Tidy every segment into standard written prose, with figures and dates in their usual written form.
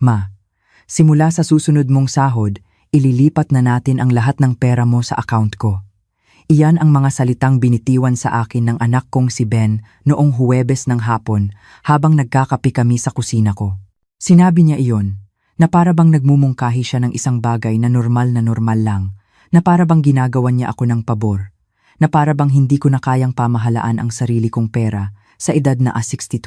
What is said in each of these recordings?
Ma, simula sa susunod mong sahod, ililipat na natin ang lahat ng pera mo sa account ko. Iyan ang mga salitang binitiwan sa akin ng anak kong si Ben noong Huwebes ng hapon habang nagkakape kami sa kusina ko. Sinabi niya iyon, na para bang nagmumungkahi siya ng isang bagay na normal lang, na para bang ginagawan niya ako ng pabor, na para bang hindi ko na kayang pamahalaan ang sarili kong pera sa edad na 62.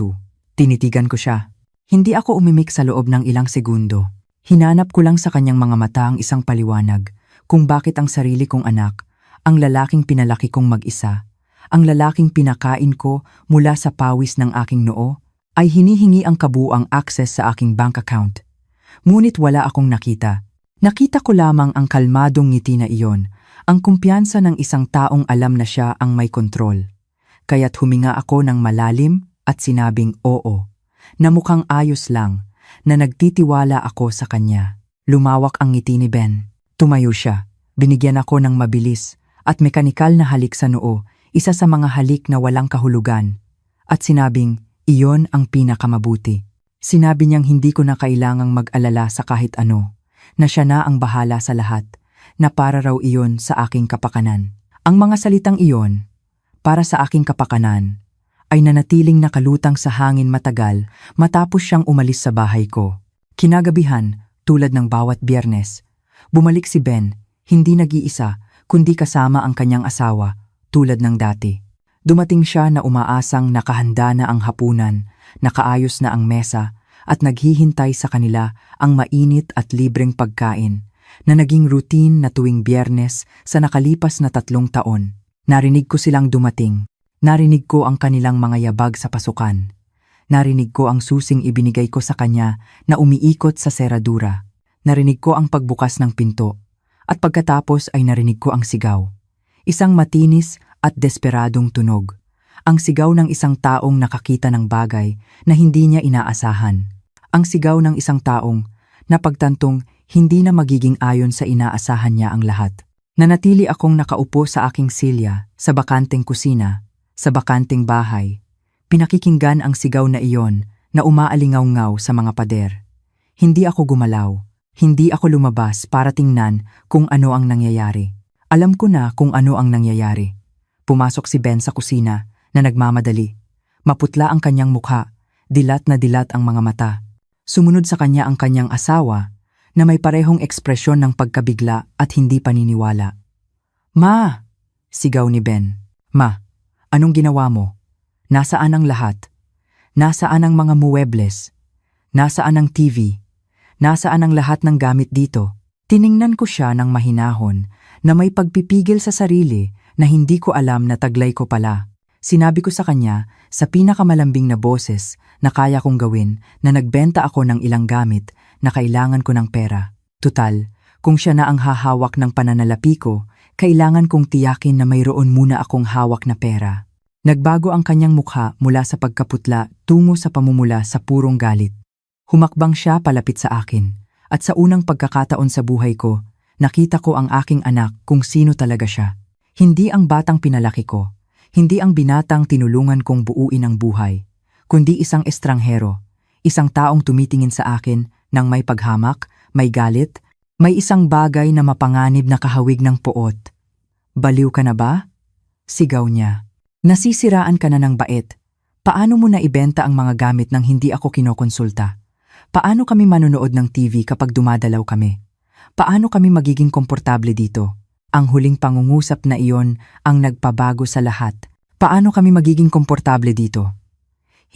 Tinitigan ko siya. Hindi ako umimik sa loob ng ilang segundo. Hinanap ko lang sa kanyang mga mata ang isang paliwanag kung bakit ang sarili kong anak, ang lalaking pinalaki kong mag-isa, ang lalaking pinakain ko mula sa pawis ng aking noo, ay hinihingi ang kabuuang access sa aking bank account. Ngunit wala akong nakita. Nakita ko lamang ang kalmadong ngiti na iyon, ang kumpiyansa ng isang taong alam na siya ang may kontrol. Kaya't huminga ako ng malalim at sinabing oo, na mukhang ayos lang, na nagtitiwala ako sa kanya. Lumawak ang ngiti ni Ben. Tumayo siya. Binigyan ako ng mabilis at mekanikal na halik sa noo, isa sa mga halik na walang kahulugan. At sinabing, iyon ang pinakamabuti. Sinabi niyang hindi ko na kailangang mag-alala sa kahit ano, na siya na ang bahala sa lahat, na para raw iyon sa aking kapakanan. Ang mga salitang iyon, para sa aking kapakanan, ay nanatiling nakalutang sa hangin matagal matapos siyang umalis sa bahay ko. Kinagabihan, tulad ng bawat Biyernes, bumalik si Ben, hindi nag-iisa, kundi kasama ang kanyang asawa, tulad ng dati. Dumating siya na umaasang nakahanda na ang hapunan, nakaayos na ang mesa, at naghihintay sa kanila ang mainit at libreng pagkain, na naging routine na tuwing Biyernes sa nakalipas na 3 taon. Narinig ko silang dumating. Narinig ko ang kanilang mga yabag sa pasukan. Narinig ko ang susing ibinigay ko sa kanya na umiikot sa seradura. Narinig ko ang pagbukas ng pinto. At pagkatapos ay narinig ko ang sigaw. Isang matinis at desperadong tunog. Ang sigaw ng isang taong nakakita ng bagay na hindi niya inaasahan. Ang sigaw ng isang taong na pagtantong hindi na magiging ayon sa inaasahan niya ang lahat. Nanatili akong nakaupo sa aking silya, sa bakanteng kusina, sa bakanteng bahay. Pinakikinggan ang sigaw na iyon na umaalingaw-ngaw sa mga pader. Hindi ako gumalaw. Hindi ako lumabas para tingnan kung ano ang nangyayari. Alam ko na kung ano ang nangyayari. Pumasok si Ben sa kusina na nagmamadali. Maputla ang kanyang mukha, dilat na dilat ang mga mata. Sumunod sa kanya ang kanyang asawa na may parehong ekspresyon ng pagkabigla at hindi paniniwala. "Ma!" sigaw ni Ben. "Ma, anong ginawa mo? Nasaan ang lahat? Nasaan ang mga muebles? Nasaan ang TV? Nasaan ang lahat ng gamit dito?" Tiningnan ko siya ng mahinahon na may pagpipigil sa sarili na hindi ko alam na taglay ko pala. Sinabi ko sa kanya sa pinakamalambing na boses na kaya kong gawin na nagbenta ako ng ilang gamit na kailangan ko ng pera. Tutal, kung siya na ang hahawak ng pananalapi ko, kailangan kong tiyakin na mayroon muna akong hawak na pera. Nagbago ang kanyang mukha mula sa pagkaputla tungo sa pamumula sa purong galit. Humakbang siya palapit sa akin, at sa unang pagkakataon sa buhay ko, nakita ko ang aking anak kung sino talaga siya. Hindi ang batang pinalaki ko, hindi ang binatang tinulungan kong buuin ang buhay, kundi isang estranghero, isang taong tumitingin sa akin ng may paghamak, may galit, may isang bagay na mapanganib na kahawig ng puot. "Baliw ka na ba?" sigaw niya. "Nasisiraan ka na ng bait. Paano mo na ibenta ang mga gamit nang hindi ako kinokonsulta? Paano kami manonood ng TV kapag dumadalaw kami? Paano kami magiging komportable dito?" Ang huling pangungusap na iyon ang nagpabago sa lahat. "Paano kami magiging komportable dito?"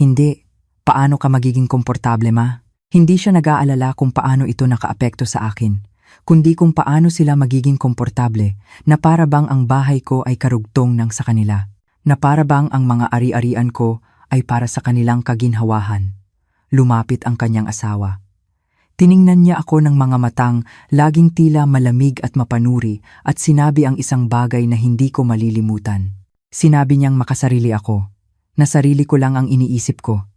"Hindi. Paano ka magiging komportable, ma?" Hindi siya nag-aalala kung paano ito nakaapekto sa akin, kundi kung paano sila magiging komportable, na para bang ang bahay ko ay karugtong ng sa kanila, na para bang ang mga ari-arian ko ay para sa kanilang kaginhawahan. Lumapit ang kanyang asawa. Tiningnan niya ako ng mga matang laging tila malamig at mapanuri at sinabi ang isang bagay na hindi ko malilimutan. Sinabi niyang makasarili ako, na sarili ko lang ang iniisip ko,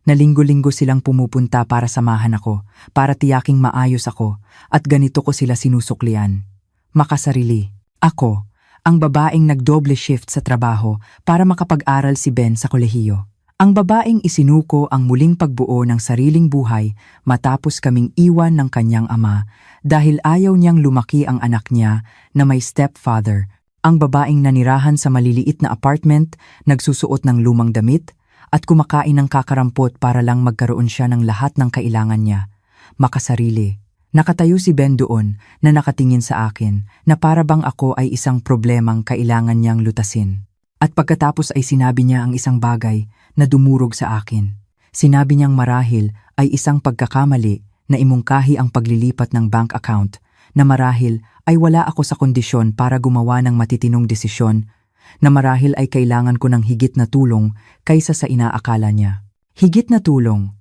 na linggo-linggo silang pumupunta para samahan ako, para tiyaking maayos ako, at ganito ko sila sinusuklian. Makasarili. Ako, ang babaeng nagdoble shift sa trabaho para makapag-aral si Ben sa kolehiyo. Ang babaeng isinuko ang muling pagbuo ng sariling buhay matapos kaming iwan ng kanyang ama dahil ayaw niyang lumaki ang anak niya na may stepfather. Ang babaeng nanirahan sa maliliit na apartment, nagsusuot ng lumang damit, at kumakain ng kakarampot para lang magkaroon siya ng lahat ng kailangan niya. Makasarili. Nakatayo si Ben doon na nakatingin sa akin na para bang ako ay isang problemang kailangan niyang lutasin. At pagkatapos ay sinabi niya ang isang bagay na dumurog sa akin. Sinabi niyang marahil ay isang pagkakamali na imungkahi ang paglilipat ng bank account, na marahil ay wala ako sa kondisyon para gumawa ng matitinong desisyon, na marahil ay kailangan ko ng higit na tulong kaysa sa inaakala niya. Higit na tulong,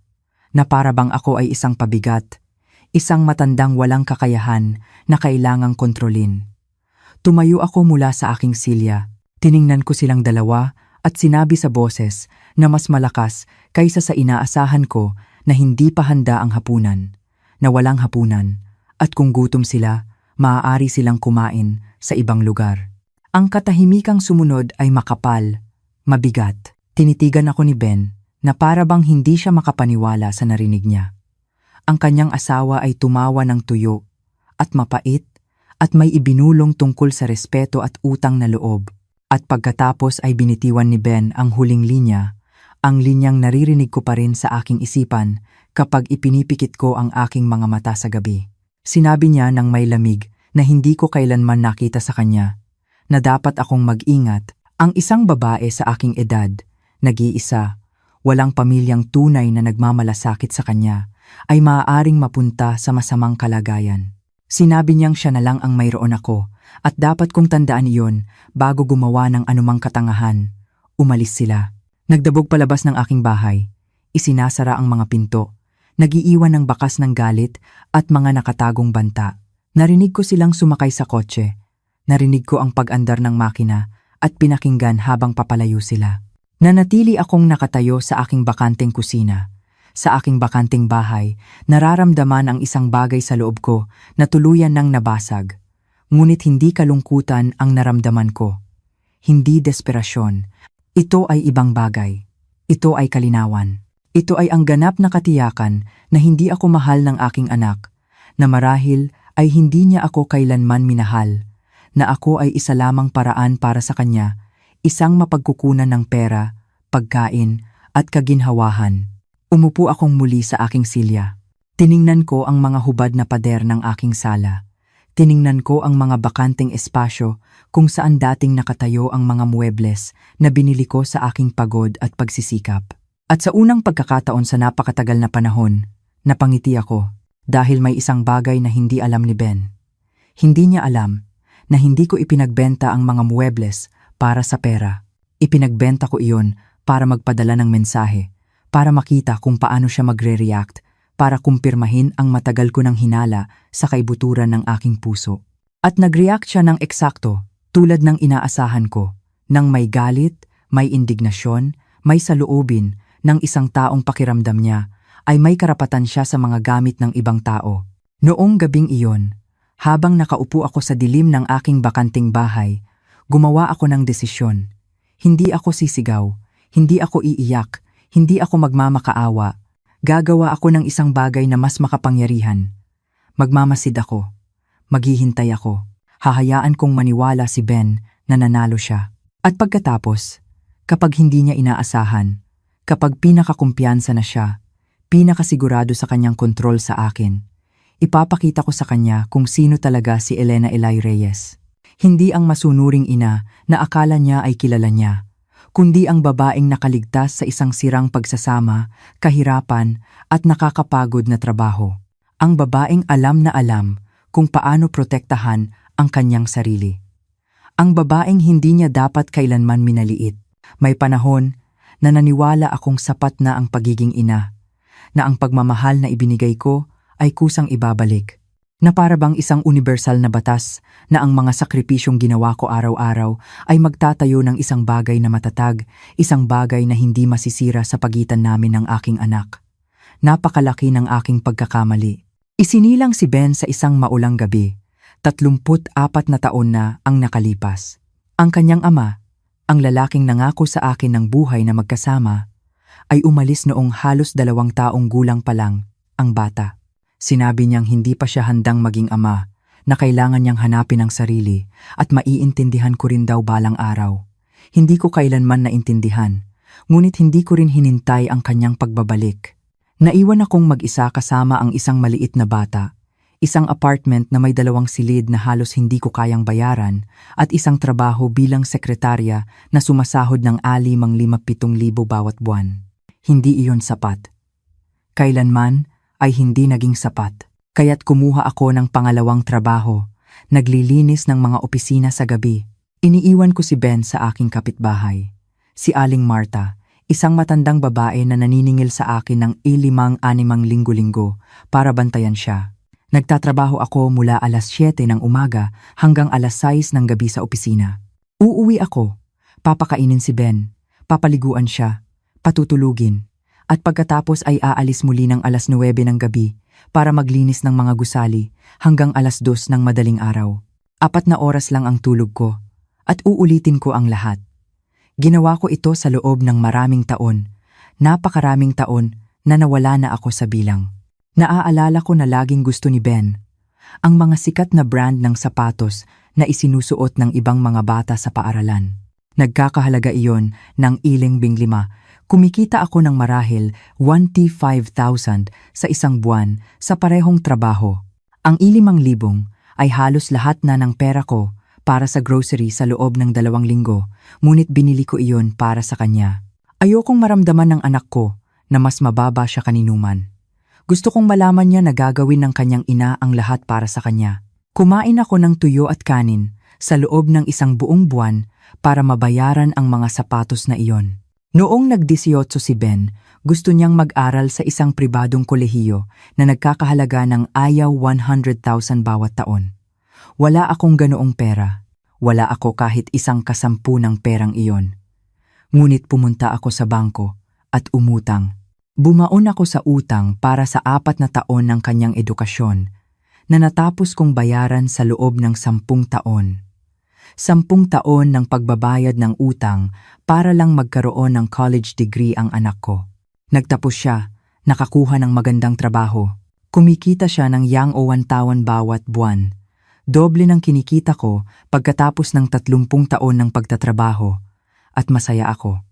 na para bang ako ay isang pabigat, isang matandang walang kakayahan na kailangang kontrolin. Tumayo ako mula sa aking silya. Tiningnan ko silang dalawa at sinabi sa boses na mas malakas kaysa sa inaasahan ko na hindi pa handa ang hapunan, na walang hapunan, at kung gutom sila, maaari silang kumain sa ibang lugar. Ang katahimikang sumunod ay makapal, mabigat. Tinitigan ako ni Ben na para bang hindi siya makapaniwala sa narinig niya. Ang kanyang asawa ay tumawa ng tuyo at mapait at may ibinulong tungkol sa respeto at utang na loob. At pagkatapos ay binitiwan ni Ben ang huling linya, ang linyang naririnig ko pa rin sa aking isipan kapag ipinipikit ko ang aking mga mata sa gabi. Sinabi niya ng may lamig na hindi ko kailanman nakita sa kanya, na dapat akong mag-ingat. Ang isang babae sa aking edad, nag-iisa, walang pamilyang tunay na nagmamalasakit sa kanya, ay maaaring mapunta sa masamang kalagayan. Sinabi niyang siya na lang ang mayroon ako, at dapat kong tandaan iyon bago gumawa ng anumang katangahan. Umalis sila. Nagdabog palabas ng aking bahay. Isinasara ang mga pinto. Nagiiwan ng bakas ng galit at mga nakatagong banta. Narinig ko silang sumakay sa kotse. Narinig ko ang pag-andar ng makina at pinakinggan habang papalayo sila. Nanatili akong nakatayo sa aking bakanteng kusina. Sa aking bakanteng bahay, nararamdaman ang isang bagay sa loob ko na tuluyan ng nabasag. Ngunit hindi kalungkutan ang naramdaman ko. Hindi desperasyon. Ito ay ibang bagay. Ito ay kalinawan. Ito ay ang ganap na katiyakan na hindi ako mahal ng aking anak, na marahil ay hindi niya ako kailanman minahal, na ako ay isa lamang paraan para sa kanya, isang mapagkukunan ng pera, pagkain, at kaginhawahan. Umupo akong muli sa aking silya. Tiningnan ko ang mga hubad na pader ng aking sala. Tiningnan ko ang mga bakanteng espasyo kung saan dating nakatayo ang mga muebles na binili ko sa aking pagod at pagsisikap. At sa unang pagkakataon sa napakatagal na panahon, napangiti ako dahil may isang bagay na hindi alam ni Ben. Hindi niya alam na hindi ko ipinagbenta ang mga muebles para sa pera. Ipinagbenta ko iyon para magpadala ng mensahe, para makita kung paano siya magre-react, para kumpirmahin ang matagal ko ng hinala sa kaibuturan ng aking puso. At nag-react siya ng eksakto, tulad ng inaasahan ko, nang may galit, may indignasyon, may saloobin ng isang taong pakiramdam niya ay may karapatan siya sa mga gamit ng ibang tao. Noong gabing iyon, habang nakaupo ako sa dilim ng aking bakanting bahay, gumawa ako ng desisyon. Hindi ako sisigaw, hindi ako iiyak, hindi ako magmamakaawa. Gagawa ako ng isang bagay na mas makapangyarihan. Magmamasid ako. Maghihintay ako. Hahayaan kong maniwala si Ben na nanalo siya. At pagkatapos, kapag hindi niya inaasahan, kapag pinakakumpiyansa na siya, pinakasigurado sa kanyang kontrol sa akin, ipapakita ko sa kanya kung sino talaga si Elena Elay Reyes. Hindi ang masunuring ina na akala niya ay kilala niya, kundi ang babaeng nakaligtas sa isang sirang pagsasama, kahirapan at nakakapagod na trabaho. Ang babaeng alam na alam kung paano protektahan ang kanyang sarili. Ang babaeng hindi niya dapat kailanman minaliit. May panahon na naniwala akong sapat na ang pagiging ina, na ang pagmamahal na ibinigay ko ay kusang ibabalik. Na para bang isang universal na batas na ang mga sakripisyong ginawa ko araw-araw ay magtatayo ng isang bagay na matatag, isang bagay na hindi masisira sa pagitan namin ng aking anak. Napakalaki ng aking pagkakamali. Isinilang si Ben sa isang maulang gabi. 34 na taon na ang nakalipas. Ang kanyang ama, ang lalaking nangako sa akin ng buhay na magkasama, ay umalis noong halos 2 taong gulang pa lang ang bata. Sinabi niyang hindi pa siya handang maging ama, na kailangan niyang hanapin ang sarili at maiintindihan ko rin daw balang araw. Hindi ko kailanman naintindihan, ngunit hindi ko rin hinintay ang kanyang pagbabalik. Naiwan akong mag-isa kasama ang isang maliit na bata, isang apartment na may 2 silid na halos hindi ko kayang bayaran at isang trabaho bilang sekretarya na sumasahod ng 5,000-7,000 bawat buwan. Hindi iyon sapat. Kailanman ay hindi naging sapat. Kaya't kumuha ako ng pangalawang trabaho, naglilinis ng mga opisina sa gabi. Iniiwan ko si Ben sa aking kapitbahay. Si Aling Marta, isang matandang babae na naniningil sa akin ng 5-6 linggo-linggo para bantayan siya. Nagtatrabaho ako mula alas 7 ng umaga hanggang alas 6 ng gabi sa opisina. Uuwi ako, papakainin si Ben, papaliguan siya, patutulugin, at pagkatapos ay aalis muli ng alas 9 ng gabi para maglinis ng mga gusali hanggang alas 2 ng madaling araw. 4 na oras lang ang tulog ko at uulitin ko ang lahat. Ginawa ko ito sa loob ng maraming taon, napakaraming taon na nawala na ako sa bilang. Naaalala ko na laging gusto ni Ben ang mga sikat na brand ng sapatos na isinusuot ng ibang mga bata sa paaralan. Nagkakahalaga iyon ng iling-5. Kumikita ako ng marahil 25,000 sa isang buwan sa parehong trabaho. Ang 5,000 ay halos lahat na ng pera ko para sa grocery sa loob ng 2 linggo, ngunit binili ko iyon para sa kanya. Ayokong maramdaman ng anak ko na mas mababa siya kaninuman. Gusto kong malaman niya na gagawin ng kanyang ina ang lahat para sa kanya. Kumain ako ng tuyo at kanin sa loob ng isang buong buwan para mabayaran ang mga sapatos na iyon. Noong nag-18 si Ben, gusto niyang mag-aral sa isang pribadong kolehiyo na nagkakahalaga ng ayaw 100,000 bawat taon. Wala akong ganoong pera. Wala ako kahit isang kasampu ng perang iyon. Ngunit pumunta ako sa bangko at umutang. Bumaon ako sa utang para sa 4 na taon ng kanyang edukasyon na natapos kong bayaran sa loob ng 10 taon. 10 taon ng pagbabayad ng utang para lang magkaroon ng college degree ang anak ko. Nagtapos siya, nakakuha ng magandang trabaho. Kumikita siya ng yang o 1,000 bawat buwan. Doble ng kinikita ko pagkatapos ng 30 taon ng pagtatrabaho. At masaya ako.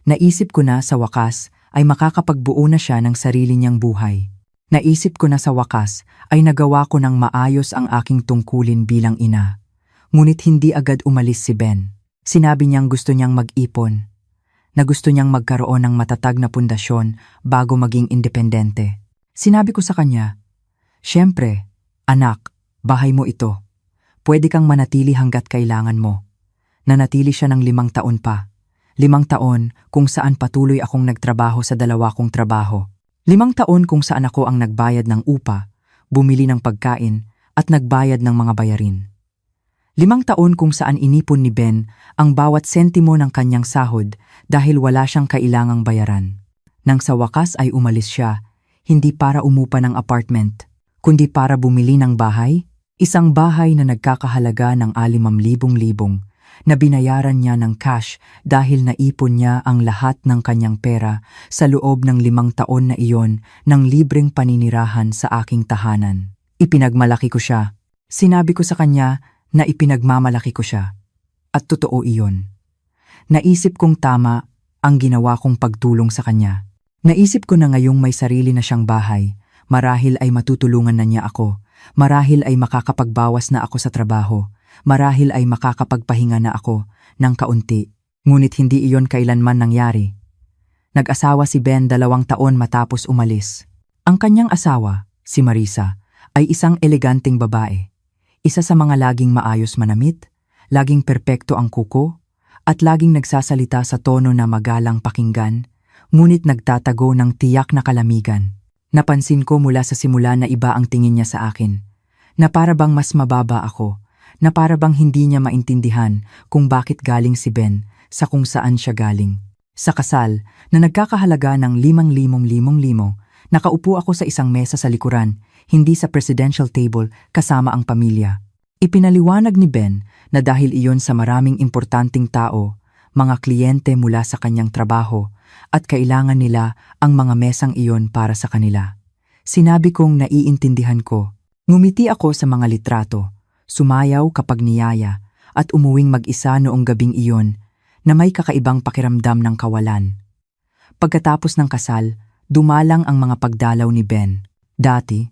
Naisip ko na sa wakas ay makakapagbuo na siya ng sarili niyang buhay. Naisip ko na sa wakas ay nagawa ko ng maayos ang aking tungkulin bilang ina. Ngunit hindi agad umalis si Ben. Sinabi niyang gusto niyang mag-ipon, na gusto niyang magkaroon ng matatag na pundasyon bago maging independente. Sinabi ko sa kanya, "Siyempre, anak, bahay mo ito. Pwede kang manatili hanggat kailangan mo." Nanatili siya ng 5 taon pa. 5 taon kung saan patuloy akong nagtrabaho sa 2 kong trabaho. 5 taon kung saan ako ang nagbayad ng upa, bumili ng pagkain at nagbayad ng mga bayarin. 5 taon kung saan inipon ni Ben ang bawat sentimo ng kanyang sahod dahil wala siyang kailangang bayaran. Nang sa wakas ay umalis siya, hindi para umupa ng apartment, kundi para bumili ng bahay, isang bahay na nagkakahalaga ng 5,000 na binayaran niya ng cash dahil naipon niya ang lahat ng kanyang pera sa loob ng 5 taon na iyon ng libreng paninirahan sa aking tahanan. Ipinagmalaki ko siya. Sinabi ko sa kanya na ipinagmamalaki ko siya. At totoo iyon. Naisip kong tama ang ginawa kong pagtulong sa kanya. Naisip ko na ngayong may sarili na siyang bahay, marahil ay matutulungan na niya ako, marahil ay makakapagbawas na ako sa trabaho, marahil ay makakapagpahinga na ako ng kaunti. Ngunit hindi iyon kailanman nangyari. Nag-asawa si Ben 2 taon matapos umalis. Ang kanyang asawa, si Marisa, ay isang eleganteng babae. Isa sa mga laging maayos manamit, laging perpekto ang kuko, at laging nagsasalita sa tono na magalang pakinggan, ngunit nagtatago ng tiyak na kalamigan. Napansin ko mula sa simula na iba ang tingin niya sa akin, na para bang mas mababa ako, na para bang hindi niya maintindihan kung bakit galing si Ben sa kung saan siya galing. Sa kasal, na nagkakahalaga ng 5,000, nakaupo ako sa isang mesa sa likuran, hindi sa presidential table kasama ang pamilya. Ipinaliwanag ni Ben na dahil iyon sa maraming importanteng tao, mga kliyente mula sa kanyang trabaho, at kailangan nila ang mga mesang iyon para sa kanila. Sinabi kong naiintindihan ko. Ngumiti ako sa mga litrato, sumayaw kapag niyaya, at umuwing mag-isa noong gabing iyon na may kakaibang pakiramdam ng kawalan. Pagkatapos ng kasal, dumalang ang mga pagdalaw ni Ben. Dati,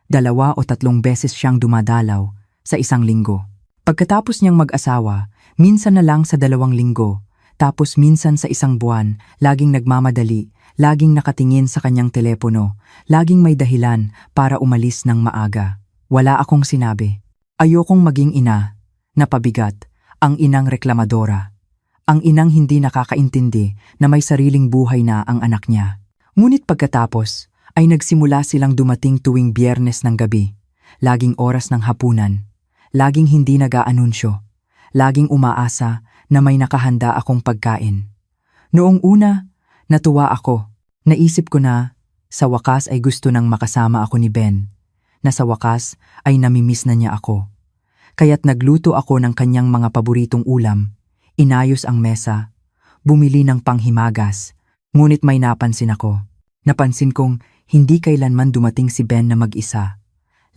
2 o 3 beses siyang dumadalaw sa isang linggo. Pagkatapos niyang mag-asawa, minsan na lang sa 2 linggo, tapos minsan sa 1 buwan, laging nagmamadali, laging nakatingin sa kanyang telepono, laging may dahilan para umalis ng maaga. Wala akong sinabi. Ayokong maging ina, napabigat, ang inang reklamadora. Ang inang hindi nakakaintindi na may sariling buhay na ang anak niya. Ngunit pagkatapos, ay nagsimula silang dumating tuwing Biyernes ng gabi, laging oras ng hapunan, laging hindi nag-aanunsyo, laging umaasa na may nakahanda akong pagkain. Noong una, natuwa ako. Naisip ko na, sa wakas ay gusto nang makasama ako ni Ben, na sa wakas ay namimiss na niya ako. Kaya't nagluto ako ng kanyang mga paboritong ulam, inayos ang mesa, bumili ng panghimagas, ngunit may napansin ako. Napansin kong hindi kailanman dumating si Ben na mag-isa.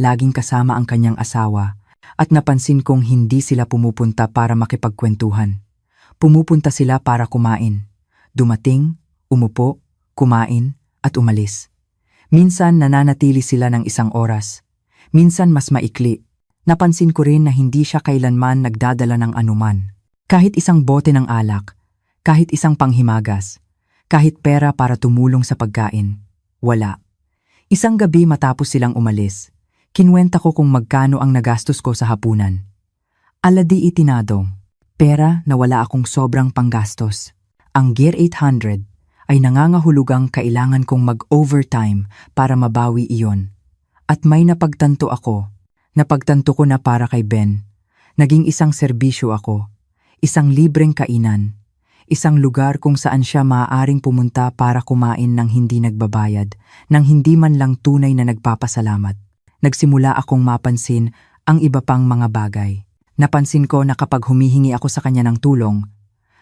Laging kasama ang kanyang asawa, at napansin kong hindi sila pumupunta para makipagkwentuhan. Pumupunta sila para kumain. Dumating, umupo, kumain, at umalis. Minsan nananatili sila ng 1 oras. Minsan mas maikli. Napansin ko rin na hindi siya kailanman nagdadala ng anuman. Kahit 1 bote ng alak, kahit 1 panghimagas, kahit pera para tumulong sa pagkain. Wala. Isang gabi matapos silang umalis, kinwenta ko kung magkano ang nagastos ko sa hapunan. Aladi itinadong, pera na wala akong sobrang panggastos. Ang Gear 800 ay nangangahulugang kailangan kong mag-overtime para mabawi iyon. At may napagtanto ako. Napagtanto ko na para kay Ben. Naging isang serbisyo ako. Isang libreng kainan. Isang lugar kung saan siya maaaring pumunta para kumain ng hindi nagbabayad, nang hindi man lang tunay na nagpapasalamat. Nagsimula akong mapansin ang iba pang mga bagay. Napansin ko na kapag humihingi ako sa kanya ng tulong,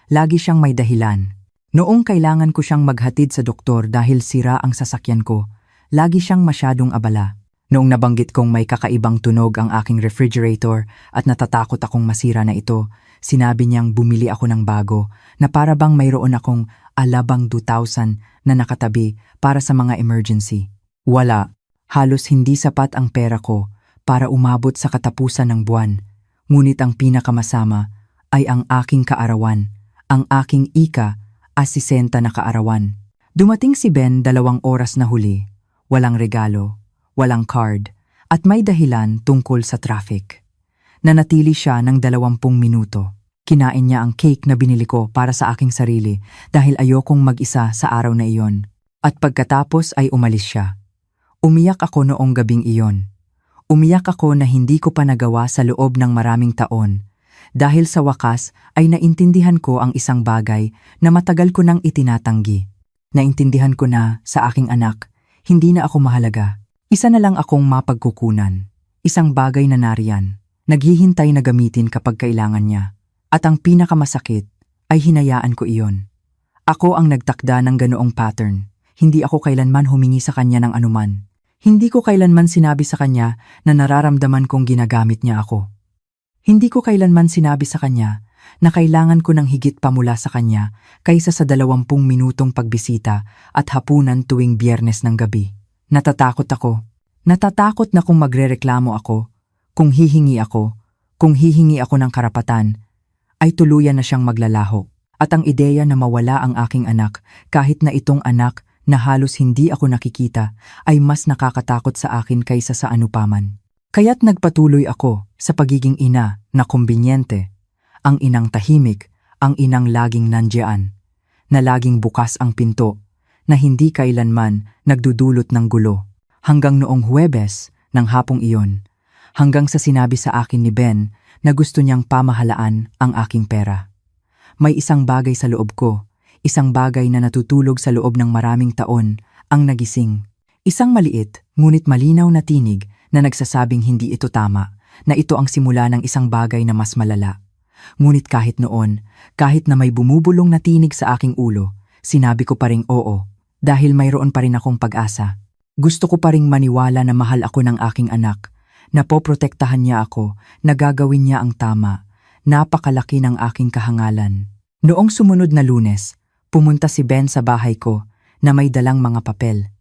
lagi siyang may dahilan. Noong kailangan ko siyang maghatid sa doktor dahil sira ang sasakyan ko, lagi siyang masyadong abala. Noong nabanggit kong may kakaibang tunog ang aking refrigerator at natatakot akong masira na ito, sinabi niyang bumili ako ng bago na para bang mayroon akong alabang 2,000 na nakatabi para sa mga emergency. Wala. Halos hindi sapat ang pera ko para umabot sa katapusan ng buwan. Ngunit ang pinakamasama ay ang aking kaarawan, ang aking ika-60 na kaarawan. Dumating si Ben 2 oras na huli, walang regalo, walang card, at may dahilan tungkol sa traffic. Nanatili siya ng 20 minuto. Kinain niya ang cake na binili ko para sa aking sarili dahil ayokong mag-isa sa araw na iyon. At pagkatapos ay umalis siya. Umiyak ako noong gabing iyon. Umiyak ako na hindi ko pa nagawa sa loob ng maraming taon. Dahil sa wakas ay naintindihan ko ang isang bagay na matagal ko nang itinatanggi. Naintindihan ko na sa aking anak, hindi na ako mahalaga. Isa na lang akong mapagkukunan. Isang bagay na nariyan. Naghihintay na gamitin kapag kailangan niya. At ang pinakamasakit ay hinayaan ko iyon. Ako ang nagtakda ng ganoong pattern. Hindi ako kailanman humingi sa kanya ng anuman. Hindi ko kailanman sinabi sa kanya na nararamdaman kong ginagamit niya ako. Hindi ko kailanman sinabi sa kanya na kailangan ko ng higit pa mula sa kanya kaysa sa 20 minutong pagbisita at hapunan tuwing Biyernes ng gabi. Natatakot ako. Natatakot na kung magrereklamo ako, kung hihingi ako ng karapatan, ay tuluyan na siyang maglalaho. At ang ideya na mawala ang aking anak, kahit na itong anak na halos hindi ako nakikita, ay mas nakakatakot sa akin kaysa sa anupaman. Kaya't nagpatuloy ako sa pagiging ina na kumbinyente, ang inang tahimik, ang inang laging nandiyan, na laging bukas ang pinto, na hindi kailanman nagdudulot ng gulo. Hanggang noong Huwebes ng hapong iyon, hanggang sa sinabi sa akin ni Ben na gusto niyang pamahalaan ang aking pera. May isang bagay sa loob ko, isang bagay na natutulog sa loob ng maraming taon, ang nagising. Isang maliit, ngunit malinaw na tinig na nagsasabing hindi ito tama, na ito ang simula ng isang bagay na mas malala. Ngunit kahit noon, kahit na may bumubulong na tinig sa aking ulo, sinabi ko pa ring oo, dahil mayroon pa rin akong pag-asa. Gusto ko pa ring maniwala na mahal ako ng aking anak, na poprotektahan niya ako, na gagawin niya ang tama. Napakalaki ng aking kahangalan. Noong sumunod na Lunes, pumunta si Ben sa bahay ko na may dalang mga papel.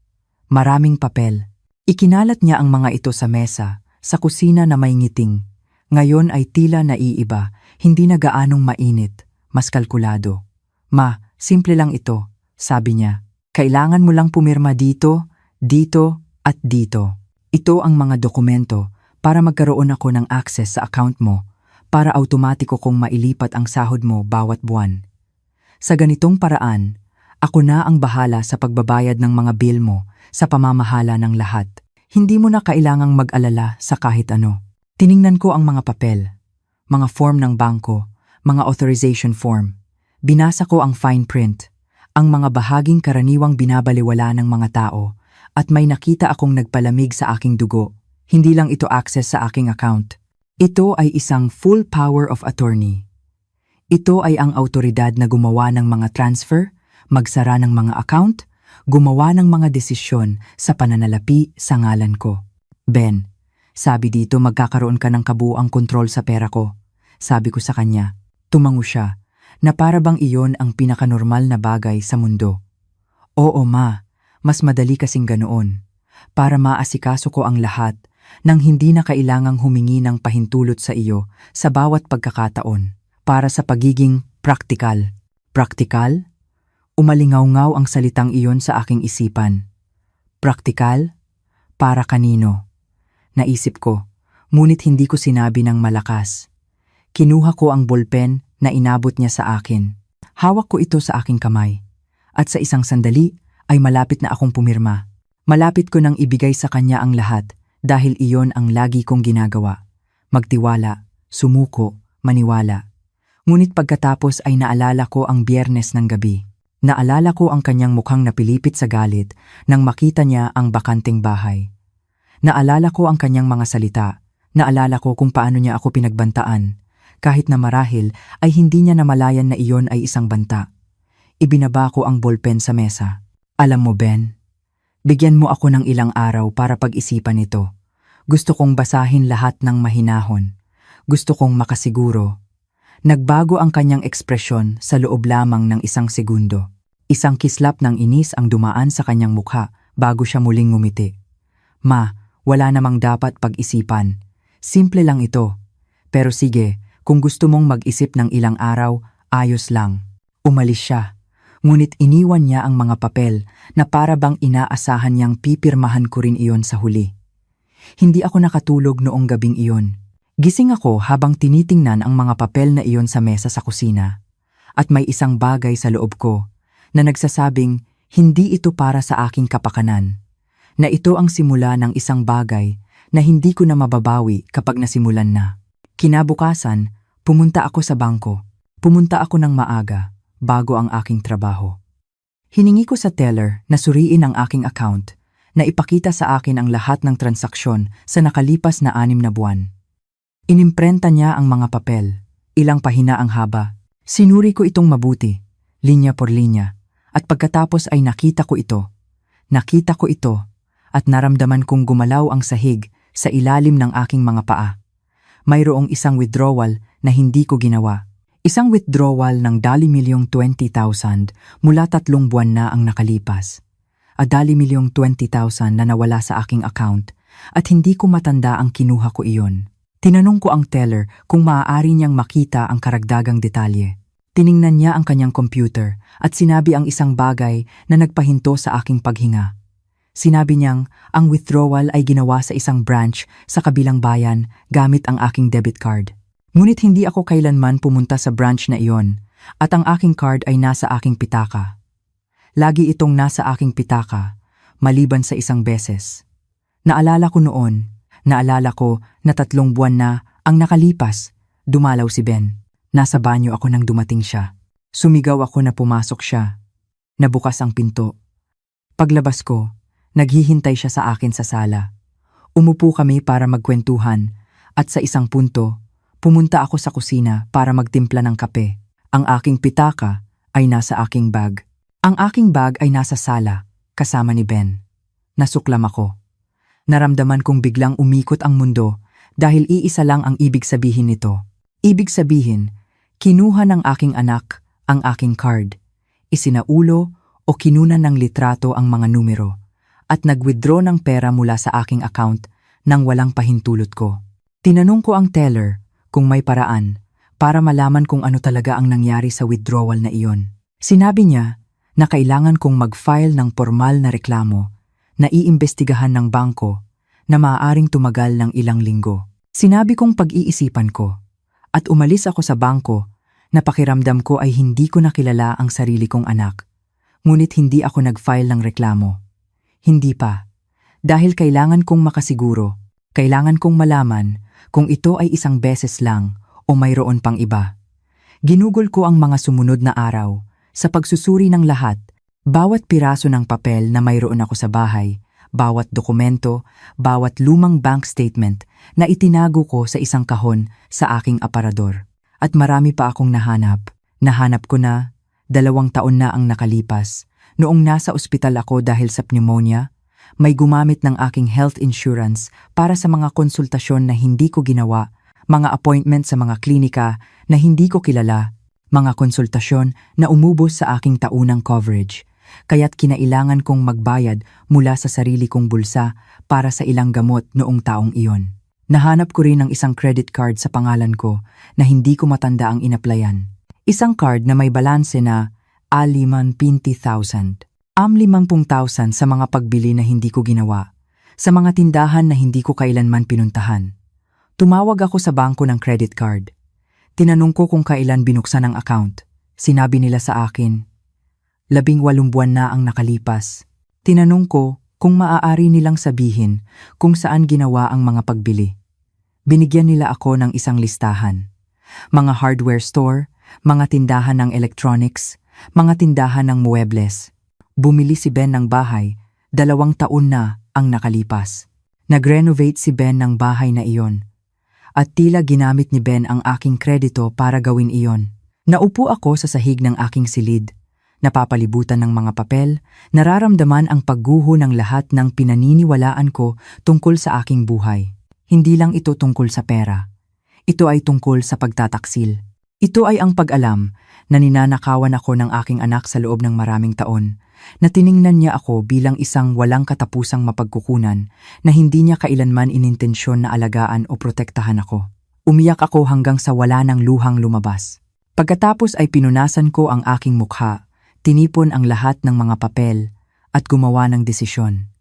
Maraming papel. Ikinalat niya ang mga ito sa mesa, sa kusina na may ngiting. Ngayon ay tila naiiba, hindi na gaanong mainit, mas kalkulado. Ma, simple lang ito, sabi niya. Kailangan mo lang pumirma dito, dito, at dito. Ito ang mga dokumento para magkaroon ako ng access sa account mo, para automatiko kong mailipat ang sahod mo bawat buwan. Sa ganitong paraan, ako na ang bahala sa pagbabayad ng mga bill mo sa pamamahala ng lahat. Hindi mo na kailangang mag-alala sa kahit ano. Tiningnan ko ang mga papel, mga form ng bangko, mga authorization form. Binasa ko ang fine print, ang mga bahaging karaniwang binabaliwala ng mga tao, at may nakita akong nagpalamig sa aking dugo. Hindi lang ito access sa aking account. Ito ay isang full power of attorney. Ito ay ang autoridad na gumawa ng mga transfer, magsara ng mga account, gumawa ng mga desisyon sa pananalapi sa ngalan ko. Ben, sabi dito magkakaroon ka ng kabuuang kontrol sa pera ko. Sabi ko sa kanya, tumango siya, na para bang iyon ang pinakanormal na bagay sa mundo. Oo ma, mas madali kasing ganoon. Para maasikaso ko ang lahat, nang hindi na kailangang humingi ng pahintulot sa iyo sa bawat pagkakataon, para sa pagiging praktikal. Praktikal? Umalingaw-ngaw ang salitang iyon sa aking isipan. Praktikal? Para kanino? Naisip ko, ngunit hindi ko sinabi ng malakas. Kinuha ko ang ballpen na inabot niya sa akin. Hawak ko ito sa aking kamay. At sa isang sandali ay malapit na akong pumirma. Malapit ko nang ibigay sa kanya ang lahat dahil iyon ang lagi kong ginagawa. Magtiwala, sumuko, maniwala. Ngunit pagkatapos ay naalala ko ang Biyernes ng gabi. Naalala ko ang kanyang mukhang napilipit sa galit nang makita niya ang bakanting bahay. Naalala ko ang kanyang mga salita. Naalala ko kung paano niya ako pinagbantaan. Kahit na marahil ay hindi niya namalayan na iyon ay isang banta. Ibinaba ko ang ballpen sa mesa. Alam mo Ben, bigyan mo ako ng ilang araw para pag-isipan ito. Gusto kong basahin lahat ng mahinahon. Gusto kong makasiguro. Nagbago ang kanyang ekspresyon sa loob lamang ng isang segundo. Isang kislap ng inis ang dumaan sa kanyang mukha bago siya muling ngumiti. Ma, wala namang dapat pag-isipan. Simple lang ito. Pero sige, kung gusto mong mag-isip ng ilang araw, ayos lang. Umalis siya. Ngunit iniwan niya ang mga papel na para bang inaasahan niyang pipirmahan ko rin iyon sa huli. Hindi ako nakatulog noong gabing iyon. Gising ako habang tinitingnan ang mga papel na iyon sa mesa sa kusina. At may isang bagay sa loob ko na nagsasabing hindi ito para sa aking kapakanan. Na ito ang simula ng isang bagay na hindi ko na mababawi kapag nasimulan na. Kinabukasan, pumunta ako sa bangko. Pumunta ako ng maaga, bago ang aking trabaho. Hiningi ko sa teller na suriin ang aking account, na ipakita sa akin ang lahat ng transaksyon sa nakalipas na 6 na buwan. Inimprenta niya ang mga papel, ilang pahina ang haba. Sinuri ko itong mabuti, linya por linya, at pagkatapos ay nakita ko ito. Nakita ko ito, at naramdaman kong gumalaw ang sahig sa ilalim ng aking mga paa. Mayroong isang withdrawal na hindi ko ginawa. Isang withdrawal ng $20,000 mula 3 buwan na ang nakalipas. $20,000 na nawala sa aking account at hindi ko matanda ang kinuha ko iyon. Tinanong ko ang teller kung maaari niyang makita ang karagdagang detalye. Tiningnan niya ang kanyang computer at sinabi ang isang bagay na nagpahinto sa aking paghinga. Sinabi niyang ang withdrawal ay ginawa sa isang branch sa kabilang bayan gamit ang aking debit card. Ngunit hindi ako kailanman pumunta sa branch na iyon at ang aking card ay nasa aking pitaka. Lagi itong nasa aking pitaka, maliban sa isang beses. Naalala ko noon, naalala ko na 3 buwan na ang nakalipas. Dumalaw si Ben. Nasa banyo ako nang dumating siya. Sumigaw ako na pumasok siya. Nabukas ang pinto. Paglabas ko, naghihintay siya sa akin sa sala. Umupo kami para magkwentuhan at sa isang punto, pumunta ako sa kusina para magtimpla ng kape. Ang aking pitaka ay nasa aking bag. Ang aking bag ay nasa sala, kasama ni Ben. Nasuklam ako. Naramdaman kong biglang umikot ang mundo dahil iisa lang ang ibig sabihin nito. Ibig sabihin, kinuha ng aking anak ang aking card, isinaulo o kinunan ng litrato ang mga numero, at nag-withdraw ng pera mula sa aking account nang walang pahintulot ko. Tinanong ko ang teller kung may paraan para malaman kung ano talaga ang nangyari sa withdrawal na iyon. Sinabi niya na kailangan kong mag-file ng formal na reklamo na iimbestigahan ng bangko na maaaring tumagal ng ilang linggo. Sinabi kong pag-iisipan ko at umalis ako sa bangko na pakiramdam ko ay hindi ko nakilala ang sarili kong anak. Ngunit hindi ako nag-file ng reklamo. Hindi pa. Dahil kailangan kong makasiguro, kailangan kong malaman kung ito ay isang beses lang o mayroon pang iba. Ginugol ko ang mga sumunod na araw sa pagsusuri ng lahat, bawat piraso ng papel na mayroon ako sa bahay, bawat dokumento, bawat lumang bank statement na itinago ko sa isang kahon sa aking aparador. At marami pa akong nahanap. Nahanap ko na, 2 taon na ang nakalipas. Noong nasa ospital ako dahil sa pneumonia, may gumamit ng aking health insurance para sa mga konsultasyon na hindi ko ginawa, mga appointment sa mga klinika na hindi ko kilala, mga konsultasyon na umubos sa aking taunang coverage, kaya't kinailangan kong magbayad mula sa sarili kong bulsa para sa ilang gamot noong taong iyon. Nahanap ko rin ang isang credit card sa pangalan ko na hindi ko matanda ang inaplayan. Isang card na may balanse na 50,000. 50,000 sa mga pagbili na hindi ko ginawa, sa mga tindahan na hindi ko kailanman pinuntahan. Tumawag ako sa bangko ng credit card. Tinanong ko kung kailan binuksan ang account. Sinabi nila sa akin, 18 buwan na ang nakalipas. Tinanong ko kung maaari nilang sabihin kung saan ginawa ang mga pagbili. Binigyan nila ako ng isang listahan. Mga hardware store, mga tindahan ng electronics, mga tindahan ng muebles. Bumili si Ben ng bahay, 2 taon na ang nakalipas. Nag-renovate si Ben ng bahay na iyon. At tila ginamit ni Ben ang aking kredito para gawin iyon. Naupo ako sa sahig ng aking silid. Napapalibutan ng mga papel, nararamdaman ang pagguho ng lahat ng pinaniniwalaan ko tungkol sa aking buhay. Hindi lang ito tungkol sa pera. Ito ay tungkol sa pagtataksil. Ito ay ang pag-alam na ninanakawan ako ng aking anak sa loob ng maraming taon, na tiningnan niya ako bilang isang walang katapusang mapagkukunan na hindi niya kailanman inintensyon na alagaan o protektahan ako. Umiyak ako hanggang sa wala ng luhang lumabas. Pagkatapos ay pinunasan ko ang aking mukha, tinipon ang lahat ng mga papel at gumawa ng desisyon.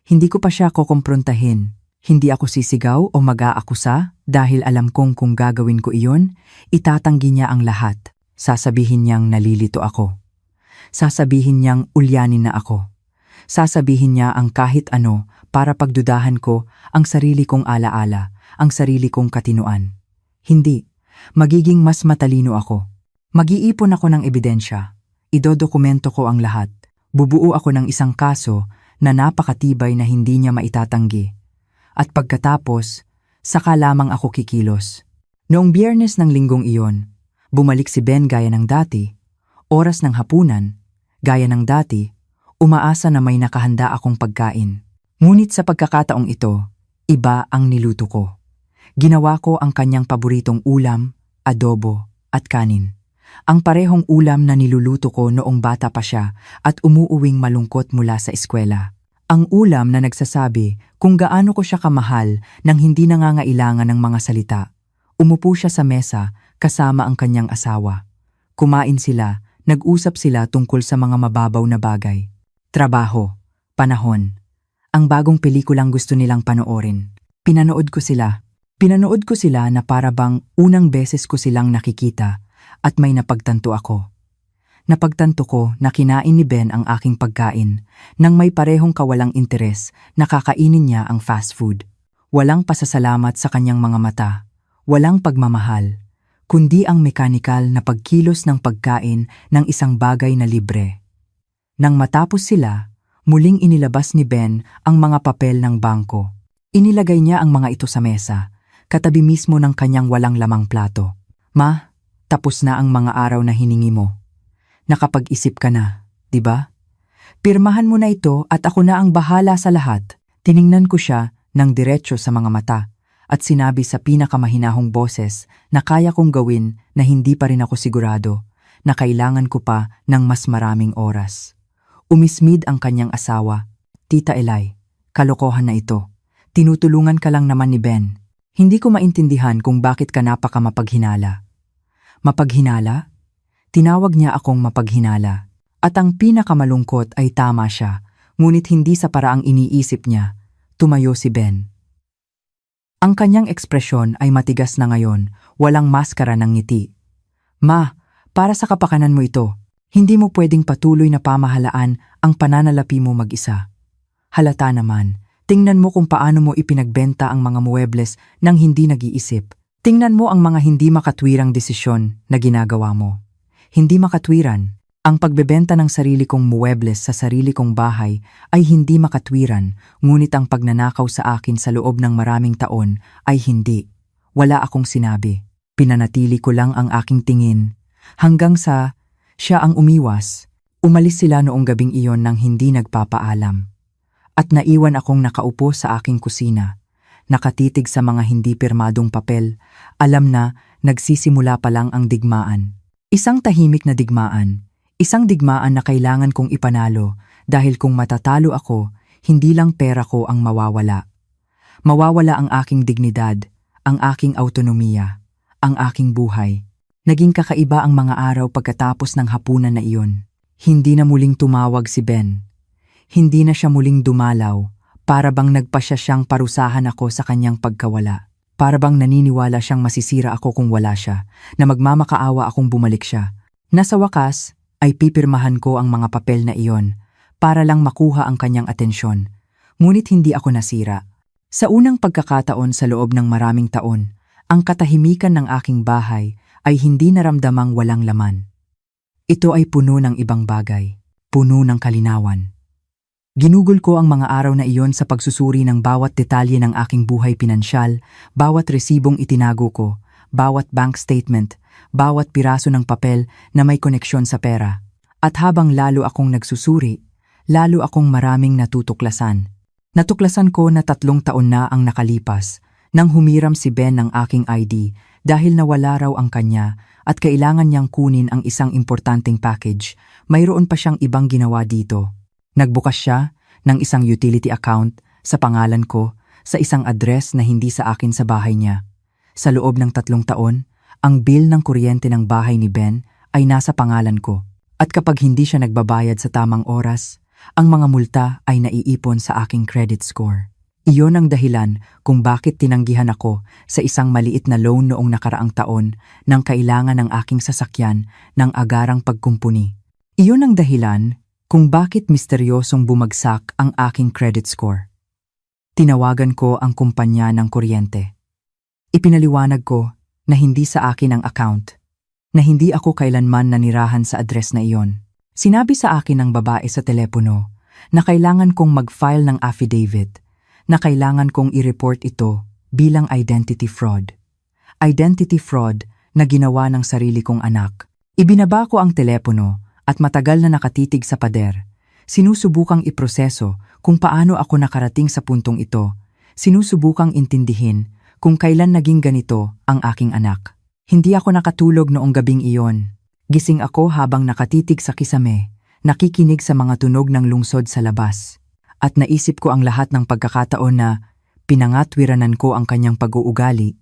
Hindi ko pa siya kukumprontahin. Hindi ako sisigaw o mag-aakusa dahil alam kong kung gagawin ko iyon, itatanggi niya ang lahat. Sasabihin niyang nalilito ako. Sasabihin niyang ulyanin na ako. Sasabihin niya ang kahit ano para pagdudahan ko ang sarili kong alaala, ang sarili kong katinuan. Hindi. Magiging mas matalino ako. Mag-iipon ako ng ebidensya. Idodokumento ko ang lahat. Bubuo ako ng isang kaso na napakatibay na hindi niya maitatanggi. At pagkatapos, saka lamang ako kikilos. Noong Biyernes ng linggong iyon, bumalik si Ben gaya ng dati, oras ng hapunan, gaya ng dati, umaasa na may nakahanda akong pagkain. Ngunit sa pagkakataong ito, iba ang niluto ko. Ginawa ko ang kanyang paboritong ulam, adobo, at kanin. Ang parehong ulam na niluluto ko noong bata pa siya at umuuwing malungkot mula sa eskwela. Ang ulam na nagsasabi kung gaano ko siya kamahal nang hindi nangangailangan ng mga salita. Umupo siya sa mesa kasama ang kanyang asawa. Kumain sila, nag-usap sila tungkol sa mga mababaw na bagay. Trabaho, panahon, ang bagong pelikulang gusto nilang panoorin. Pinanood ko sila. Pinanood ko sila na para bang unang beses ko silang nakikita at may napagtanto ako. Napagtanto ko na kinain ni Ben ang aking pagkain nang may parehong kawalang interes na kakainin niya ang fast food. Walang pasasalamat sa kanyang mga mata, walang pagmamahal, kundi ang mekanikal na pagkilos ng pagkain ng isang bagay na libre. Nang matapos sila, muling inilabas ni Ben ang mga papel ng bangko. Inilagay niya ang mga ito sa mesa, katabi mismo ng kanyang walang lamang plato. Ma, tapos na ang mga araw na hiningi mo. Nakapag-isip ka na. 'di ba? Pirmahan mo na ito at ako na ang bahala sa lahat. Tiningnan ko siya ng diretso sa mga mata at sinabi sa pinakamahinahong boses na kaya kong gawin na hindi pa rin ako sigurado na kailangan ko pa ng mas maraming oras. Umismid ang kanyang asawa. Tita Eli, kalokohan na ito. Tinutulungan ka lang naman ni Ben. Hindi ko maintindihan kung bakit ka napaka mapaghinala. Mapaghinala? Tinawag niya akong mapaghinala. At ang pinakamalungkot ay tama siya, ngunit hindi sa paraang iniisip niya. Tumayo si Ben. Ang kanyang ekspresyon ay matigas na ngayon, walang maskara ng ngiti. Ma, para sa kapakanan mo ito, hindi mo pwedeng patuloy na pamahalaan ang pananalapi mo mag-isa. Halata naman, tingnan mo kung paano mo ipinagbenta ang mga muebles nang hindi nag-iisip. Tingnan mo ang mga hindi makatwirang desisyon na ginagawa mo. Hindi makatwiran. Ang pagbebenta ng sarili kong muebles sa sarili kong bahay ay hindi makatwiran, ngunit ang pagnanakaw sa akin sa loob ng maraming taon ay hindi. Wala akong sinabi. Pinanatili ko lang ang aking tingin. Hanggang sa siya ang umiwas. Umalis sila noong gabing iyon nang hindi nagpapaalam. At naiwan akong nakaupo sa aking kusina. Nakatitig sa mga hindi pirmadong papel. Alam na nagsisimula pa lang ang digmaan. Isang tahimik na digmaan. Isang digmaan na kailangan kong ipanalo dahil kung matatalo ako, hindi lang pera ko ang mawawala. Mawawala ang aking dignidad, ang aking autonomiya, ang aking buhay. Naging kakaiba ang mga araw pagkatapos ng hapunan na iyon. Hindi na muling tumawag si Ben. Hindi na siya muling dumalaw, para bang nagpasya siyang parusahan ako sa kanyang pagkawala. Para bang naniniwala siyang masisira ako kung wala siya, na magmamakaawa akong bumalik siya. Nasa wakas, ay pipirmahan ko ang mga papel na iyon para lang makuha ang kanyang atensyon. Ngunit hindi ako nasira. Sa unang pagkakataon sa loob ng maraming taon, ang katahimikan ng aking bahay ay hindi naramdamang walang laman. Ito ay puno ng ibang bagay, puno ng kalinawan. Ginugol ko ang mga araw na iyon sa pagsusuri ng bawat detalye ng aking buhay pinansyal, bawat resibong itinago ko, bawat bank statement, bawat piraso ng papel na may koneksyon sa pera. At habang lalo akong nagsusuri, lalo akong maraming natutuklasan. Natuklasan ko na 3 taon na ang nakalipas nang humiram si Ben ng aking ID dahil nawala raw ang kanya at kailangan niyang kunin ang isang importanteng package. Mayroon pa siyang ibang ginawa dito. Nagbukas siya ng isang utility account sa pangalan ko sa isang address na hindi sa akin sa bahay niya. Sa loob ng 3 taon, ang bill ng kuryente ng bahay ni Ben ay nasa pangalan ko. At kapag hindi siya nagbabayad sa tamang oras, ang mga multa ay naiipon sa aking credit score. Iyon ang dahilan kung bakit tinanggihan ako sa isang maliit na loan noong nakaraang taon nang kailangan ng aking sasakyan ng agarang pagkumpuni. Iyon ang dahilan kung bakit misteryosong bumagsak ang aking credit score. Tinawagan ko ang kumpanya ng kuryente. Ipinaliwanag ko na hindi sa akin ang account, na hindi ako kailanman nanirahan sa address na iyon. Sinabi sa akin ng babae sa telepono na kailangan kong mag-file ng affidavit, na kailangan kong i-report ito bilang identity fraud. Identity fraud na ginawa ng sarili kong anak. Ibinaba ko ang telepono at matagal na nakatitig sa pader. Sinusubukang iproseso kung paano ako nakarating sa puntong ito. Sinusubukang intindihin kung kailan naging ganito ang aking anak. Hindi ako nakatulog noong gabing iyon. Gising ako habang nakatitig sa kisame, nakikinig sa mga tunog ng lungsod sa labas. At naisip ko ang lahat ng pagkakataon na pinangatwiranan ko ang kanyang pag-uugali.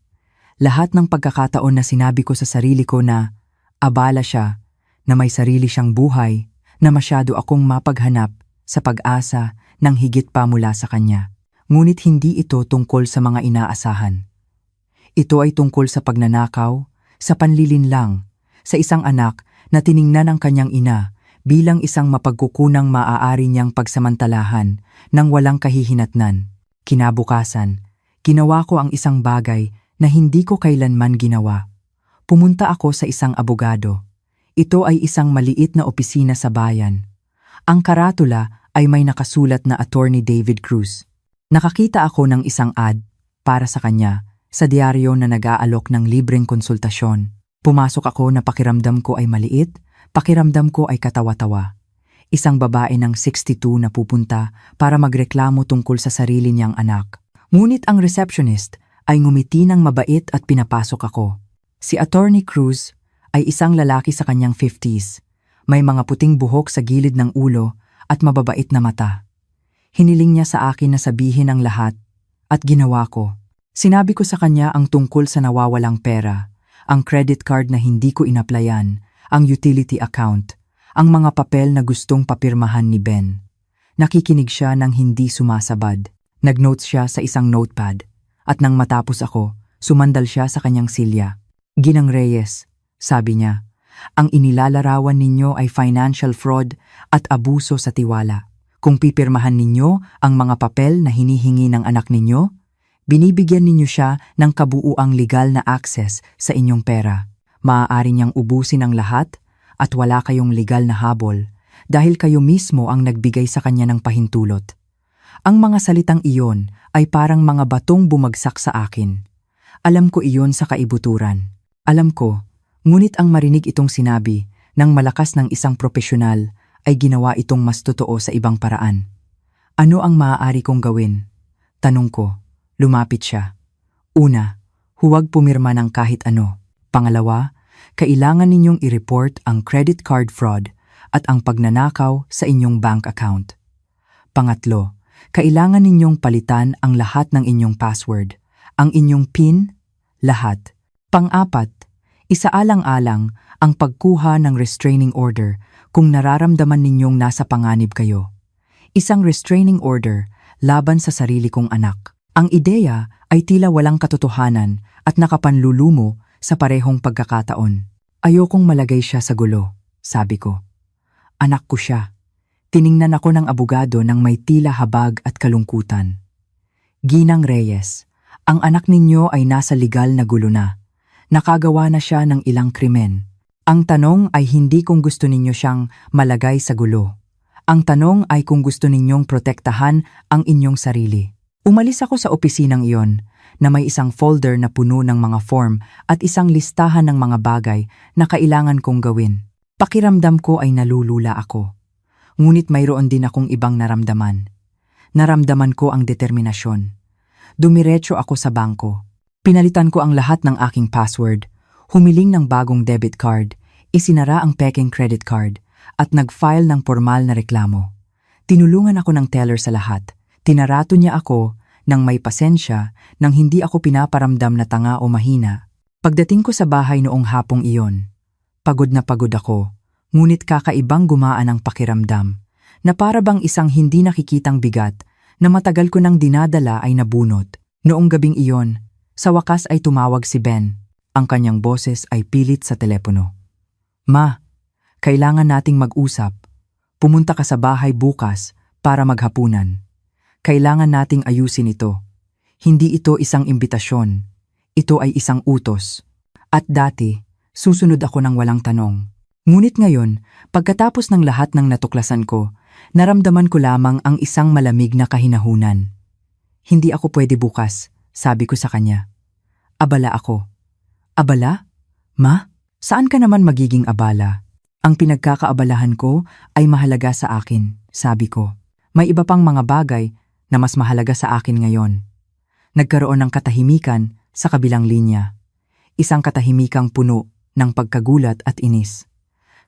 Lahat ng pagkakataon na sinabi ko sa sarili ko na abala siya, na may sarili siyang buhay, na masyado akong mapaghanap sa pag-asa ng higit pa mula sa kanya. Ngunit hindi ito tungkol sa mga inaasahan. Ito ay tungkol sa pagnanakaw, sa panlilinlang, sa isang anak na tiningnan ng kanyang ina bilang isang mapagkukunang maaari niyang pagsamantalahan nang walang kahihinatnan. Kinabukasan, ginawa ko ang isang bagay na hindi ko kailanman ginawa. Pumunta ako sa isang abogado. Ito ay isang maliit na opisina sa bayan. Ang karatula ay may nakasulat na Attorney David Cruz. Nakakita ako ng isang ad para sa kanya sa diaryo na nag-aalok ng libreng konsultasyon. Pumasok ako na pakiramdam ko ay maliit, pakiramdam ko ay katawa-tawa. isang babae ng 62 na pupunta para magreklamo tungkol sa sarili niyang anak. Ngunit ang receptionist ay ngumiti ng mabait at pinapasok ako. Si Attorney Cruz ay isang lalaki sa kanyang 50s. May mga puting buhok sa gilid ng ulo at mababait na mata. Hiniling niya sa akin na sabihin ang lahat at ginawa ko. Sinabi ko sa kanya ang tungkol sa nawawalang pera, ang credit card na hindi ko inaplayan, ang utility account, ang mga papel na gustong papirmahan ni Ben. Nakikinig siya nang hindi sumasabad. Nag-notes siya sa isang notepad. At nang matapos ako, sumandal siya sa kanyang silya. Ginang Reyes, sabi niya, ang inilalarawan ninyo ay financial fraud at abuso sa tiwala. Kung pipirmahan ninyo ang mga papel na hinihingi ng anak ninyo, binibigyan ninyo siya ng kabuuang legal na access sa inyong pera. Maaari niyang ubusin ang lahat at wala kayong legal na habol dahil kayo mismo ang nagbigay sa kanya ng pahintulot. Ang mga salitang iyon ay parang mga batong bumagsak sa akin. Alam ko iyon sa kaibuturan. Alam ko, ngunit ang marinig itong sinabi ng malakas ng isang profesional ay ginawa itong mas totoo sa ibang paraan. Ano ang maaari kong gawin? Tanong ko. Lumapit siya. Una, huwag pumirma ng kahit ano. Pangalawa, kailangan ninyong i-report ang credit card fraud at ang pagnanakaw sa inyong bank account. Pangatlo, kailangan ninyong palitan ang lahat ng inyong password, ang inyong PIN, lahat. Pang-apat, isaalang-alang ang pagkuha ng restraining order kung nararamdaman ninyong nasa panganib kayo. Isang restraining order laban sa sarili kong anak. Ang ideya ay tila walang katotohanan at nakapanlulumo sa parehong pagkakataon. Ayokong malagay siya sa gulo, sabi ko. Anak ko siya. Tiningnan ako ng abogado ng may tila habag at kalungkutan. Ginang Reyes, ang anak ninyo ay nasa legal na gulo na. Nakagawa na siya ng ilang krimen. Ang tanong ay hindi kung gusto ninyo siyang malagay sa gulo. Ang tanong ay kung gusto ninyong protektahan ang inyong sarili. Umalis ako sa opisinang iyon na may isang folder na puno ng mga form at isang listahan ng mga bagay na kailangan kong gawin. Pakiramdam ko ay nalulula ako. Ngunit mayroon din akong ibang naramdaman. Naramdaman ko ang determinasyon. Dumiretso ako sa bangko. Pinalitan ko ang lahat ng aking password, humiling ng bagong debit card, isinara ang peking credit card, at nag-file ng formal na reklamo. Tinulungan ako ng teller sa lahat. Tinarato niya ako nang may pasensya nang hindi ako pinaparamdam na tanga o mahina. Pagdating ko sa bahay noong hapong iyon, pagod na pagod ako, ngunit kakaibang gumaan ang pakiramdam, na para bang isang hindi nakikitang bigat na matagal ko nang dinadala ay nabunot. Noong gabing iyon, sa wakas ay tumawag si Ben. Ang kanyang boses ay pilit sa telepono. Ma, kailangan nating mag-usap. Pumunta ka sa bahay bukas para maghapunan. Kailangan nating ayusin ito. Hindi ito isang imbitasyon. Ito ay isang utos. At dati, susunod ako ng walang tanong. Ngunit ngayon, pagkatapos ng lahat ng natuklasan ko, naramdaman ko lamang ang isang malamig na kahinahunan. Hindi ako pwede bukas, sabi ko sa kanya. Abala ako. Abala? Ma? Saan ka naman magiging abala? Ang pinagkakaabalahan ko ay mahalaga sa akin, sabi ko. May iba pang mga bagay na mas mahalaga sa akin ngayon. Nagkaroon ng katahimikan sa kabilang linya. Isang katahimikang puno ng pagkagulat at inis.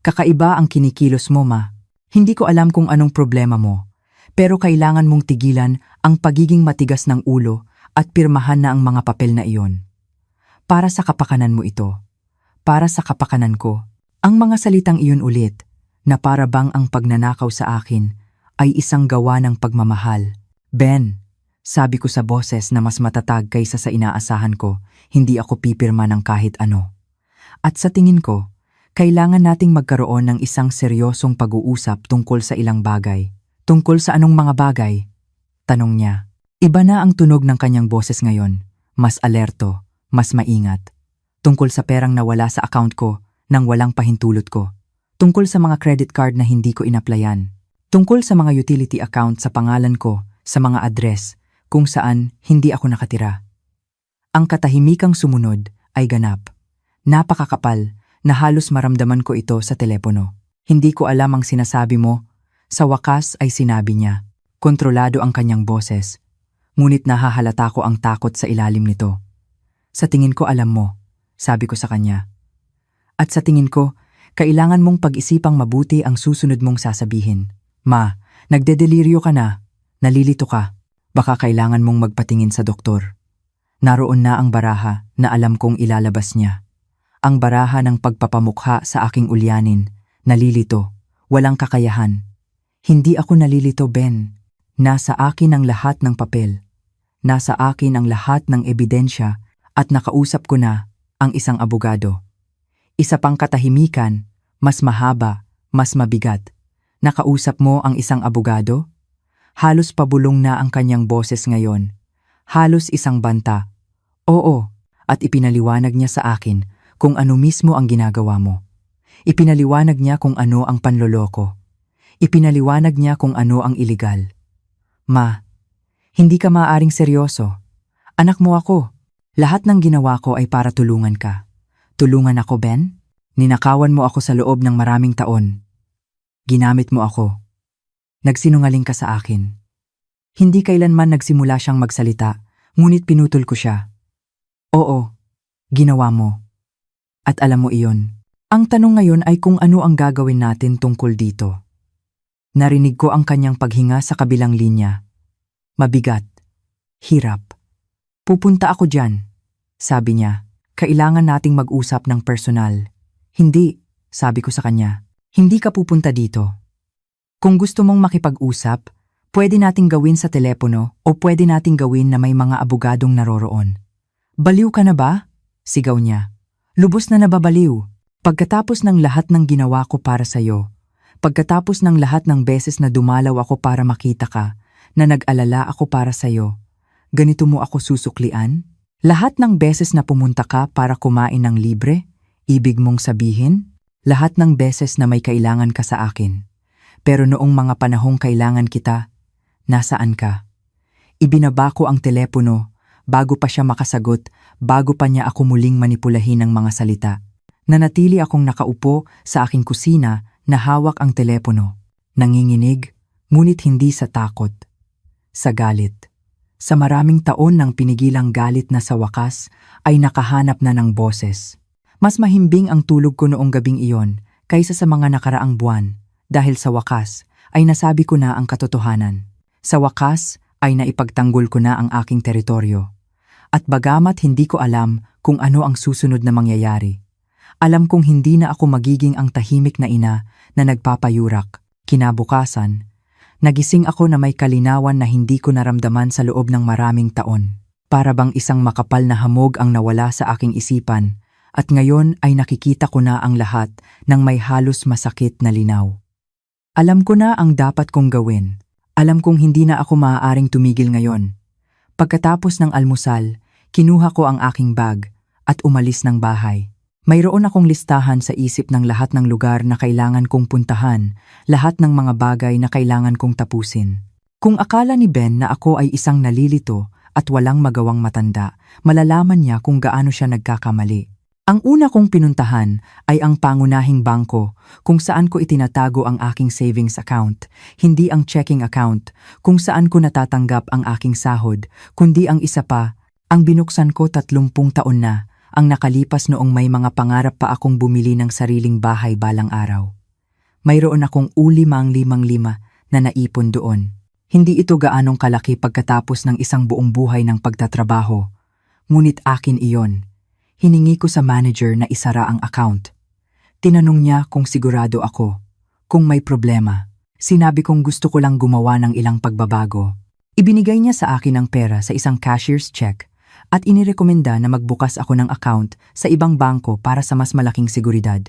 Kakaiba ang kinikilos mo, Ma. Hindi ko alam kung anong problema mo, pero kailangan mong tigilan ang pagiging matigas ng ulo at pirmahan na ang mga papel na iyon. Para sa kapakanan mo ito. Para sa kapakanan ko. Ang mga salitang iyon ulit, na para bang ang pagnanakaw sa akin, ay isang gawa ng pagmamahal. Ben, sabi ko sa boses na mas matatag kaysa sa inaasahan ko, hindi ako pipirma ng kahit ano. At sa tingin ko, kailangan nating magkaroon ng isang seryosong pag-uusap tungkol sa ilang bagay. Tungkol sa anong mga bagay? Tanong niya. Iba na ang tunog ng kanyang boses ngayon. Mas alerto, mas maingat. Tungkol sa perang nawala sa account ko nang walang pahintulot ko. Tungkol sa mga credit card na hindi ko inaplayan. Tungkol sa mga utility account sa pangalan ko, sa mga address, kung saan hindi ako nakatira. Ang katahimikang sumunod ay ganap. Napakakapal na halos maramdaman ko ito sa telepono. Hindi ko alam ang sinasabi mo, Sa wakas ay sinabi niya. Kontrolado ang kanyang boses. Ngunit nahahalata ko ang takot sa ilalim nito. Sa tingin ko alam mo, sabi ko sa kanya. At sa tingin ko, kailangan mong pag-isipang mabuti ang susunod mong sasabihin. Ma, nagdedeliryo ka na. Nalilito ka. Baka kailangan mong magpatingin sa doktor. Naroon na ang baraha na alam kong ilalabas niya. Ang baraha ng pagpapamukha sa aking ulyanin. Nalilito. Walang kakayahan. Hindi ako nalilito, Ben. Nasa akin ang lahat ng papel. Nasa akin ang lahat ng ebidensya at nakausap ko na ang isang abogado. Isa pang katahimikan, mas mahaba, mas mabigat. Nakausap mo ang isang abogado? Halos pabulong na ang kanyang boses ngayon. Halos isang banta. Oo, at ipinaliwanag niya sa akin kung ano mismo ang ginagawa mo. Ipinaliwanag niya kung ano ang panloloko. Ipinaliwanag niya kung ano ang iligal. Ma, hindi ka maaaring seryoso. Anak mo ako. Lahat ng ginawa ko ay para tulungan ka. Tulungan ako, Ben? Ninakawan mo ako sa loob ng maraming taon. Ginamit mo ako. Nagsinungaling ka sa akin. Hindi kailanman nagsimula siyang magsalita, ngunit pinutol ko siya. Oo, ginawa mo. At alam mo iyon. Ang tanong ngayon ay kung ano ang gagawin natin tungkol dito. Narinig ko ang kanyang paghinga sa kabilang linya. Mabigat. Hirap. Pupunta ako dyan, sabi niya. Kailangan nating mag-usap ng personal. Hindi, sabi ko sa kanya. Hindi ka pupunta dito. Kung gusto mong makipag-usap, pwede nating gawin sa telepono o pwede nating gawin na may mga abogadong naroroon. Baliw ka na ba? Sigaw niya. Lubos na nababaliw. Pagkatapos ng lahat ng ginawa ko para sa'yo, pagkatapos ng lahat ng beses na dumalaw ako para makita ka, na nag-alala ako para sa'yo, ganito mo ako susuklian? Lahat ng beses na pumunta ka para kumain ng libre, ibig mong sabihin? Lahat ng beses na may kailangan ka sa akin. Pero noong mga panahong kailangan kita, nasaan ka? Ibinaba ko ang telepono, bago pa siya makasagot, bago pa niya ako muling manipulahin ng mga salita. Nanatili akong nakaupo sa aking kusina na hawak ang telepono. Nanginginig, ngunit hindi sa takot. Sa galit. Sa maraming taon ng pinigilang galit na sa wakas ay nakahanap na ng boses. Mas mahimbing ang tulog ko noong gabing iyon kaysa sa mga nakaraang buwan dahil sa wakas ay nasabi ko na ang katotohanan. Sa wakas ay naipagtanggol ko na ang aking teritoryo. At bagamat hindi ko alam kung ano ang susunod na mangyayari, alam kong hindi na ako magiging ang tahimik na ina na nagpapayurak. Kinabukasan, nagising ako na may kalinawan na hindi ko naramdaman sa loob ng maraming taon. Para bang isang makapal na hamog ang nawala sa aking isipan at ngayon ay nakikita ko na ang lahat ng may halos masakit na linaw. Alam ko na ang dapat kong gawin. Alam kong hindi na ako maaaring tumigil ngayon. Pagkatapos ng almusal, kinuha ko ang aking bag at umalis ng bahay. Mayroon akong listahan sa isip ng lahat ng lugar na kailangan kong puntahan, lahat ng mga bagay na kailangan kong tapusin. Kung akala ni Ben na ako ay isang nalilito at walang magawang matanda, malalaman niya kung gaano siya nagkakamali. Ang una kong pinuntahan ay ang pangunahing bangko kung saan ko itinatago ang aking savings account, hindi ang checking account kung saan ko natatanggap ang aking sahod, kundi ang isa pa, ang binuksan ko 30 taon na, ang nakalipas noong may mga pangarap pa akong bumili ng sariling bahay balang araw. Mayroon akong uli-555 na naipon doon. Hindi ito gaanong kalaki pagkatapos ng isang buong buhay ng pagtatrabaho, ngunit akin iyon. Hiningi ko sa manager na isara ang account. Tinanong niya kung sigurado ako, kung may problema. Sinabi kong gusto ko lang gumawa ng ilang pagbabago. Ibinigay niya sa akin ang pera sa isang cashier's check at inirekomenda na magbukas ako ng account sa ibang bangko para sa mas malaking seguridad.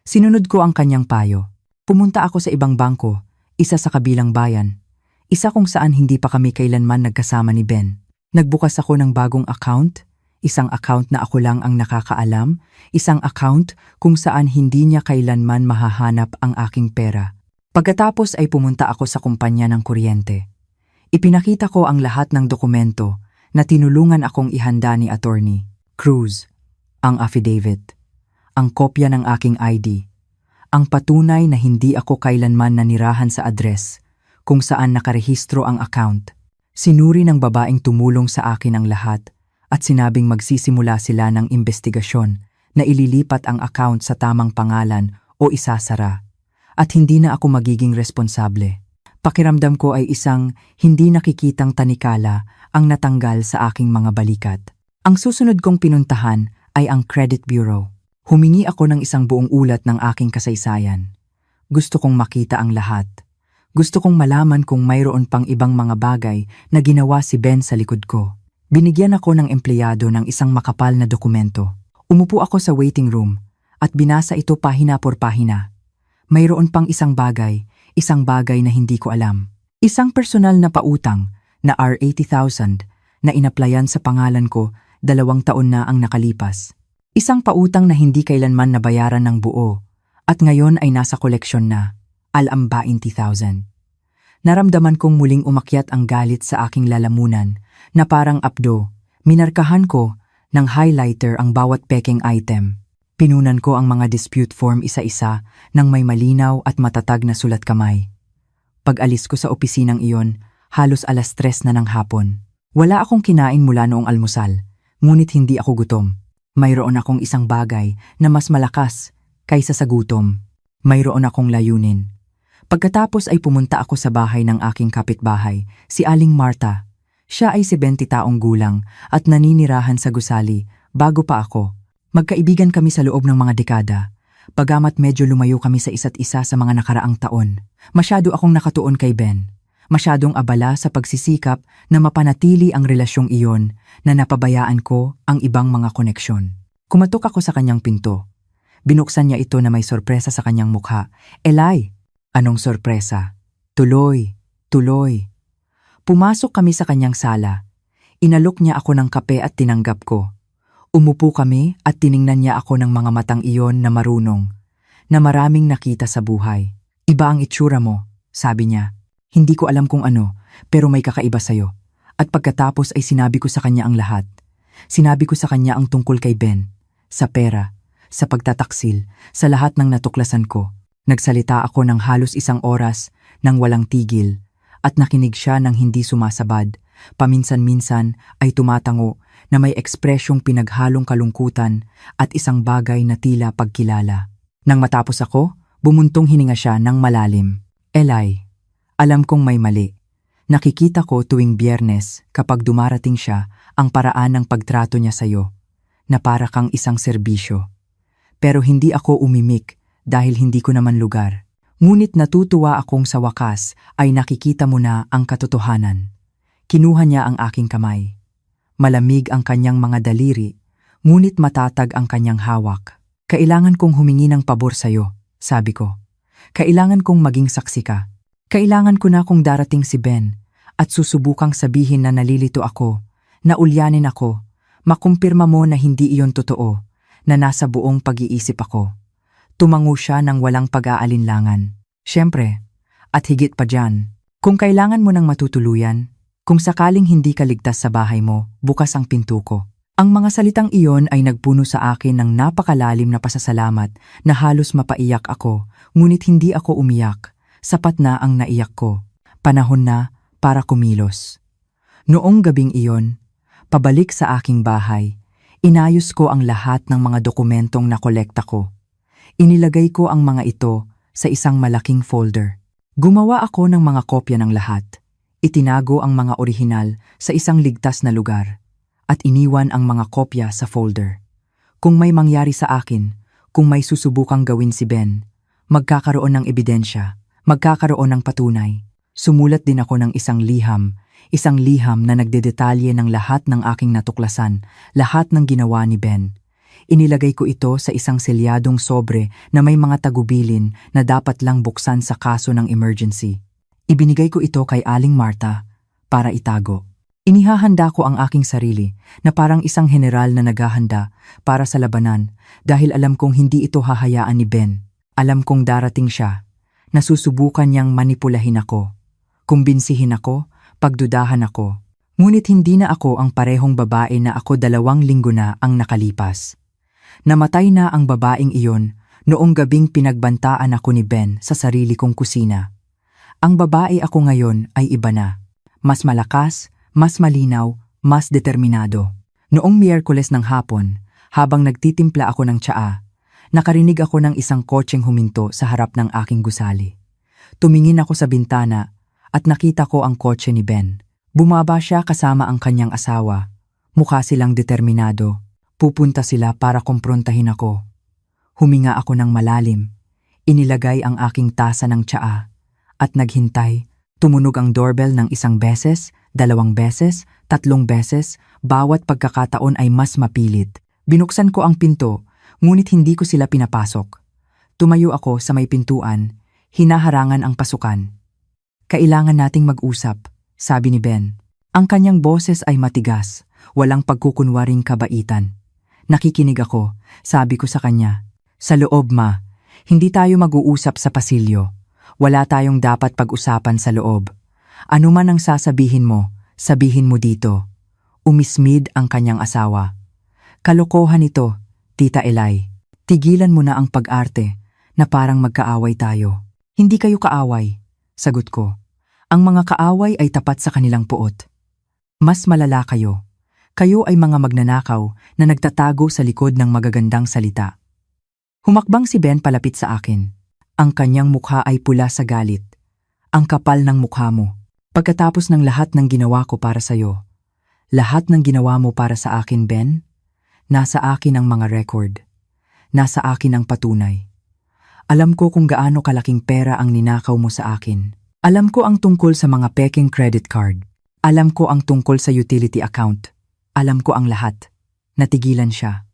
Sinunod ko ang kanyang payo. Pumunta ako sa ibang bangko, isa sa kabilang bayan. Isa kung saan hindi pa kami kailanman nagkasama ni Ben. Nagbukas ako ng bagong account, isang account na ako lang ang nakakaalam, isang account kung saan hindi niya kailanman mahahanap ang aking pera. Pagkatapos ay pumunta ako sa kumpanya ng kuryente. Ipinakita ko ang lahat ng dokumento na tinulungan akong ihanda ni Attorney Cruz, ang affidavit, ang kopya ng aking ID, ang patunay na hindi ako kailanman nanirahan sa address kung saan nakarehistro ang account. Sinuri ng babaeng tumulong sa akin ang lahat at sinabing magsisimula sila ng investigasyon na ililipat ang account sa tamang pangalan o isasara at hindi na ako magiging responsable. Pakiramdam ko ay isang hindi nakikitang tanikala ang natanggal sa aking mga balikat. Ang susunod kong pinuntahan ay ang Credit Bureau. Humingi ako ng isang buong ulat ng aking kasaysayan. Gusto kong makita ang lahat. Gusto kong malaman kung mayroon pang ibang mga bagay na ginawa si Ben sa likod ko. Binigyan ako ng empleyado ng isang makapal na dokumento. Umupo ako sa waiting room at binasa ito pahina por pahina. Mayroon pang isang bagay na hindi ko alam. Isang personal na pautang na R80,000 na inaplayan sa pangalan ko 2 taon na ang nakalipas. Isang pautang na hindi kailanman nabayaran ng buo at ngayon ay nasa koleksyon na, alamba 20,000. Naramdaman kong muling umakyat ang galit sa aking lalamunan na parang abdo. Minarkahan ko ng highlighter ang bawat pekeng item. Pinunan ko ang mga dispute form isa-isa ng may malinaw at matatag na sulat kamay. Pag-alis ko sa opisinang iyon, halos 3:00 na ng hapon. Wala akong kinain mula noong almusal, ngunit hindi ako gutom. Mayroon akong isang bagay na mas malakas kaysa sa gutom. Mayroon akong layunin. Pagkatapos ay pumunta ako sa bahay ng aking kapitbahay, si Aling Marta. Siya ay 70 taong gulang at naninirahan sa gusali bago pa ako. Magkaibigan kami sa loob ng mga dekada. Bagamat medyo lumayo kami sa isa't isa sa mga nakaraang taon, masyado akong nakatuon kay Ben. Masyadong abala sa pagsisikap na mapanatili ang relasyong iyon na napabayaan ko ang ibang mga koneksyon. Kumatok ako sa kanyang pinto. Binuksan niya ito na may sorpresa sa kanyang mukha. Elay! Anong sorpresa? Tuloy! Pumasok kami sa kanyang sala. Inalok niya ako ng kape at tinanggap ko. Umupo kami at tiningnan niya ako ng mga matang iyon na marunong, na maraming nakita sa buhay. Iba ang itsura mo, sabi niya. Hindi ko alam kung ano, pero may kakaiba sa'yo. At pagkatapos ay sinabi ko sa kanya ang lahat. Sinabi ko sa kanya ang tungkol kay Ben, sa pera, sa pagtataksil, sa lahat ng natuklasan ko. Nagsalita ako ng halos 1 oras nang walang tigil at nakinig siya ng hindi sumasabad. Paminsan-minsan ay tumatango na may ekspresyong pinaghalong kalungkutan at isang bagay na tila pagkilala. Nang matapos ako, bumuntong hininga siya ng malalim. Elay, alam kong may mali. Nakikita ko tuwing Biyernes kapag dumarating siya ang paraan ng pagtrato niya sa'yo, na para kang isang serbisyo. Pero hindi ako umimik dahil hindi ko naman lugar. Ngunit natutuwa akong sa wakas ay nakikita mo na ang katotohanan. Kinuha niya ang aking kamay. Malamig ang kanyang mga daliri, ngunit matatag ang kanyang hawak. Kailangan kong humingi ng pabor sa'yo, sabi ko. Kailangan kong maging saksi ka. Kailangan ko na kung darating si Ben at susubukang sabihin na nalilito ako, na ulyanin ako, makumpirma mo na hindi iyon totoo, na nasa buong pag-iisip ako. Tumango siya ng walang pag-aalinlangan. Siyempre, at higit pa dyan, kung kailangan mo ng matutuluyan, kung sakaling hindi ka ligtas sa bahay mo, bukas ang pinto ko. Ang mga salitang iyon ay nagpuno sa akin ng napakalalim na pasasalamat na halos mapaiyak ako, ngunit hindi ako umiyak. Sapat na ang naiyak ko. Panahon na para kumilos. Noong gabing iyon, pabalik sa aking bahay, inayos ko ang lahat ng mga dokumentong nakolekta ko. Inilagay ko ang mga ito sa isang malaking folder. Gumawa ako ng mga kopya ng lahat. Itinago ang mga orihinal sa isang ligtas na lugar at iniwan ang mga kopya sa folder. Kung may mangyari sa akin, kung may susubukang gawin si Ben, magkakaroon ng ebidensya, magkakaroon ng patunay. Sumulat din ako ng isang liham na nagdedetalye ng lahat ng aking natuklasan, lahat ng ginawa ni Ben. Inilagay ko ito sa isang selyadong sobre na may mga tagubilin na dapat lang buksan sa kaso ng emergency. Ibinigay ko ito kay Aling Marta para itago. Inihahanda ko ang aking sarili na parang isang general na naghahanda para sa labanan dahil alam kong hindi ito hahayaan ni Ben. Alam kong darating siya. Nasusubukan niyang manipulahin ako. Kumbinsihin ako, pagdudahan ako. Ngunit hindi na ako ang parehong babae na ako 2 linggo na ang nakalipas. Namatay na ang babaeng iyon Noong gabing pinagbantaan ako ni Ben sa sarili kong kusina. Ang babae ako ngayon ay iba na. Mas malakas, mas malinaw, mas determinado. Noong Miyerkules ng hapon, habang nagtitimpla ako ng tsaa, nakarinig ako ng isang kotseng huminto sa harap ng aking gusali. Tumingin ako sa bintana at nakita ko ang kotse ni Ben. Bumaba siya kasama ang kanyang asawa. Mukha silang determinado. Pupunta sila para kumprontahin ako. Huminga ako ng malalim. Inilagay ang aking tasa ng tsaa at naghintay. Tumunog ang doorbell ng 1 beses, 2 beses, 3 beses, bawat pagkakataon ay mas mapilit. Binuksan ko ang pinto, ngunit hindi ko sila pinapasok. Tumayo ako sa may pintuan, hinaharangan ang pasukan. Kailangan nating mag-usap, sabi ni Ben. Ang kanyang boses ay matigas, walang pagkukunwaring kabaitan. Nakikinig ako, sabi ko sa kanya. Sa loob, ma. Hindi tayo mag-uusap sa pasilyo. Wala tayong dapat pag-usapan sa loob. Ano man ang sasabihin mo, sabihin mo dito. Umismid ang kanyang asawa. Kalokohan ito, Tita Elay. Tigilan mo na ang pag-arte na parang magkaaway tayo. Hindi kayo kaaway, sagot ko. Ang mga kaaway ay tapat sa kanilang puot. Mas malala kayo. Kayo ay mga magnanakaw na nagtatago sa likod ng magagandang salita. Humakbang si Ben palapit sa akin. Ang kanyang mukha ay pula sa galit. Ang kapal ng mukha mo. Pagkatapos ng lahat ng ginawa ko para sa'yo. Lahat ng ginawa mo para sa akin, Ben? Nasa akin ang mga record. Nasa akin ang patunay. Alam ko kung gaano kalaking pera ang ninakaw mo sa akin. Alam ko ang tungkol sa mga peking credit card. Alam ko ang tungkol sa utility account. Alam ko ang lahat. Natigilan siya.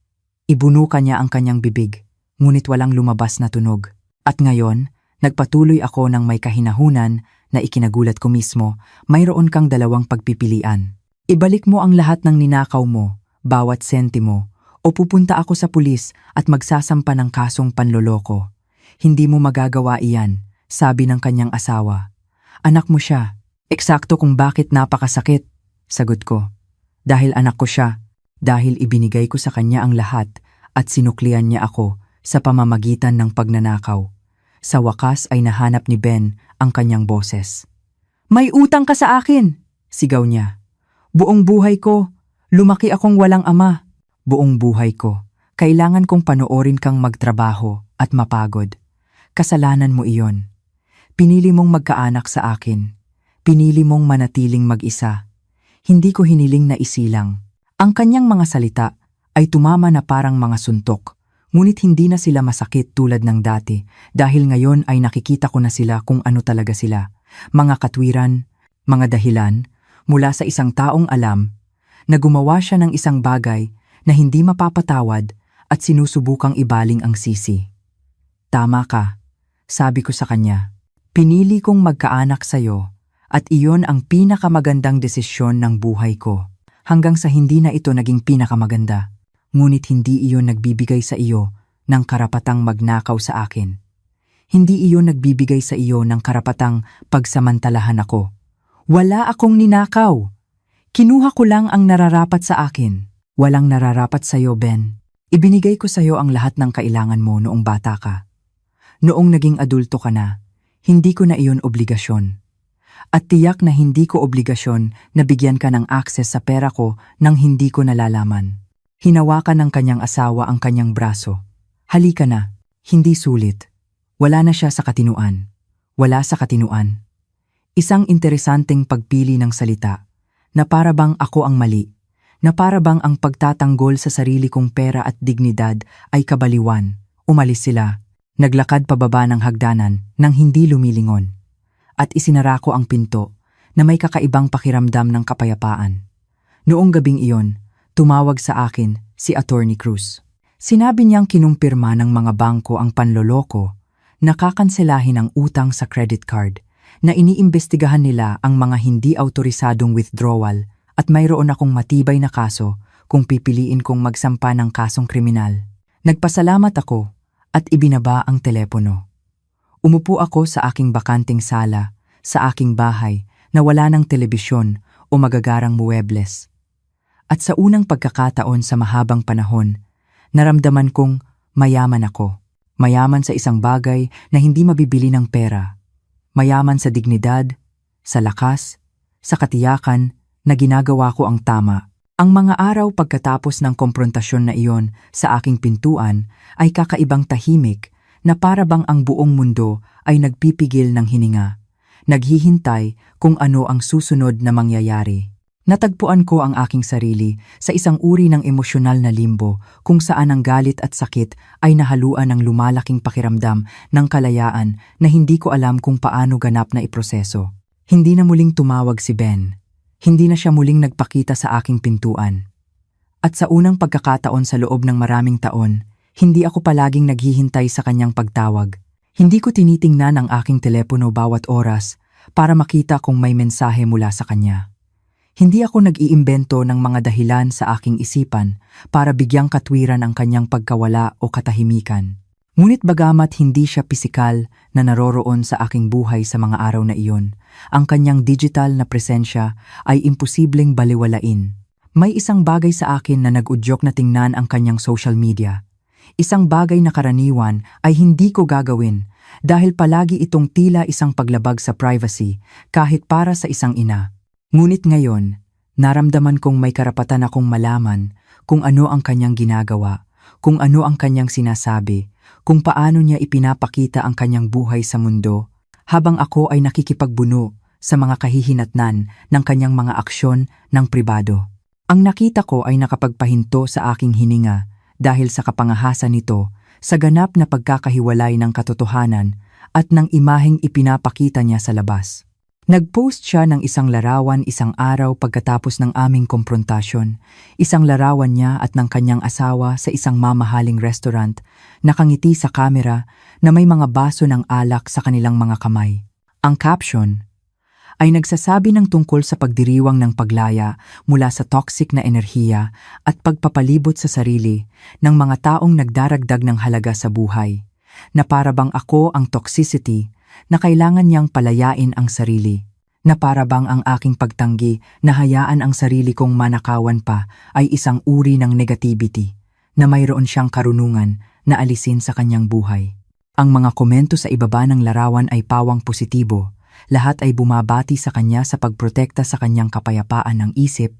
Ibunuka niya ang kanyang bibig, ngunit walang lumabas na tunog. At ngayon, nagpatuloy ako ng may kahinahunan na ikinagulat ko mismo, mayroon kang 2 pagpipilian. Ibalik mo ang lahat ng ninakaw mo, bawat sentimo, o pupunta ako sa pulis at magsasampa ng kasong panloloko. Hindi mo magagawa iyan, sabi ng kanyang asawa. Anak mo siya. Eksakto kung bakit napakasakit, sagot ko. Dahil anak ko siya, dahil ibinigay ko sa kanya ang lahat at sinuklian niya ako sa pamamagitan ng pagnanakaw. Sa wakas ay nahanap ni Ben ang kanyang boses. May utang ka sa akin, sigaw niya. Buong buhay ko, lumaki akong walang ama. Buong buhay ko, kailangan kong panoorin kang magtrabaho at mapagod. Kasalanan mo iyon. Pinili mong magkaanak sa akin. Pinili mong manatiling mag-isa. Hindi ko hiniling na isilang. Ang kanyang mga salita ay tumama na parang mga suntok, ngunit hindi na sila masakit tulad ng dati dahil ngayon ay nakikita ko na sila kung ano talaga sila. Mga katwiran, mga dahilan, mula sa isang taong alam na gumawa siya ng isang bagay na hindi mapapatawad at sinusubukang ibaling ang sisi. Tama ka, sabi ko sa kanya. Pinili kong magkaanak sa'yo. At iyon ang pinakamagandang desisyon ng buhay ko. Hanggang sa hindi na ito naging pinakamaganda. Ngunit hindi iyon nagbibigay sa iyo ng karapatang magnakaw sa akin. Hindi iyon nagbibigay sa iyo ng karapatang pagsamantalahan ako. Wala akong ninakaw. Kinuha ko lang ang nararapat sa akin. Walang nararapat sa iyo, Ben. Ibinigay ko sa iyo ang lahat ng kailangan mo noong bata ka. Noong naging adulto ka na, hindi ko na iyon obligasyon. At tiyak na hindi ko obligasyon na bigyan ka ng access sa pera ko nang hindi ko nalalaman. Hinawakan ng kanyang asawa ang kanyang braso. Halika na, hindi sulit. Wala na siya sa katinuan. Wala sa katinuan. Isang interesanteng pagpili ng salita, na para bang ako ang mali, na para bang ang pagtatanggol sa sarili kong pera at dignidad ay kabaliwan. Umalis sila, naglakad pababa ng hagdanan nang hindi lumilingon. At isinara ko ang pinto na may kakaibang pakiramdam ng kapayapaan. Noong gabing iyon, tumawag sa akin si Attorney Cruz. Sinabi niyang kinumpirma ng mga bangko ang panloloko, nakakanselahin ang utang sa credit card, na iniimbestigahan nila ang mga hindi autorisadong withdrawal at mayroon akong matibay na kaso kung pipiliin kong magsampa ng kasong kriminal. Nagpasalamat ako at ibinaba ang telepono. Umupo ako sa aking bakanting sala, sa aking bahay na wala ng telebisyon o magagarang muebles. At sa unang pagkakataon sa mahabang panahon, naramdaman kong mayaman ako. Mayaman sa isang bagay na hindi mabibili ng pera. Mayaman sa dignidad, sa lakas, sa katiyakan na ginagawa ko ang tama. Ang mga araw pagkatapos ng komprontasyon na iyon sa aking pintuan ay kakaibang tahimik na para bang ang buong mundo ay nagpipigil ng hininga. Naghihintay kung ano ang susunod na mangyayari. Natagpuan ko ang aking sarili sa isang uri ng emosyonal na limbo kung saan ang galit at sakit ay nahaluan ng lumalaking pakiramdam ng kalayaan na hindi ko alam kung paano ganap na iproseso. Hindi na muling tumawag si Ben. Hindi na siya muling nagpakita sa aking pintuan. At sa unang pagkakataon sa loob ng maraming taon, hindi ako palaging naghihintay sa kanyang pagtawag. Hindi ko tinitingnan ang aking telepono bawat oras para makita kung may mensahe mula sa kanya. Hindi ako nag-iimbento ng mga dahilan sa aking isipan para bigyang katwiran ang kanyang pagkawala o katahimikan. Ngunit bagamat hindi siya pisikal na naroroon sa aking buhay sa mga araw na iyon, ang kanyang digital na presensya ay imposibleng baliwalain. May isang bagay sa akin na nag-udyok na tingnan ang kanyang social media. Isang bagay na karaniwan ay hindi ko gagawin dahil palagi itong tila isang paglabag sa privacy kahit para sa isang ina. Ngunit ngayon, naramdaman kong may karapatan akong malaman kung ano ang kanyang ginagawa, kung ano ang kanyang sinasabi, kung paano niya ipinapakita ang kanyang buhay sa mundo, habang ako ay nakikipagbuno sa mga kahihinatnan ng kanyang mga aksyon ng pribado. Ang nakita ko ay nakapagpahinto sa aking hininga dahil sa kapangahasan nito sa ganap na pagkakahiwalay ng katotohanan at ng imaheng ipinapakita niya sa labas. Nag-post siya ng isang larawan isang araw pagkatapos ng aming komprontasyon, isang larawan niya at ng kanyang asawa sa isang mamahaling restaurant, nakangiti sa kamera na may mga baso ng alak sa kanilang mga kamay. Ang caption ay nagsasabi ng tungkol sa pagdiriwang ng paglaya mula sa toxic na enerhiya at pagpapalibot sa sarili ng mga taong nagdaragdag ng halaga sa buhay, na para bang ako ang toxicity na kailangan niyang palayain ang sarili, na para bang ang aking pagtanggi na hayaan ang sarili kong manakawan pa ay isang uri ng negativity, na mayroon siyang karunungan na alisin sa kanyang buhay. Ang mga komento sa ibaba ng larawan ay pawang positibo, lahat ay bumabati sa kanya sa pagprotekta sa kanyang kapayapaan ng isip,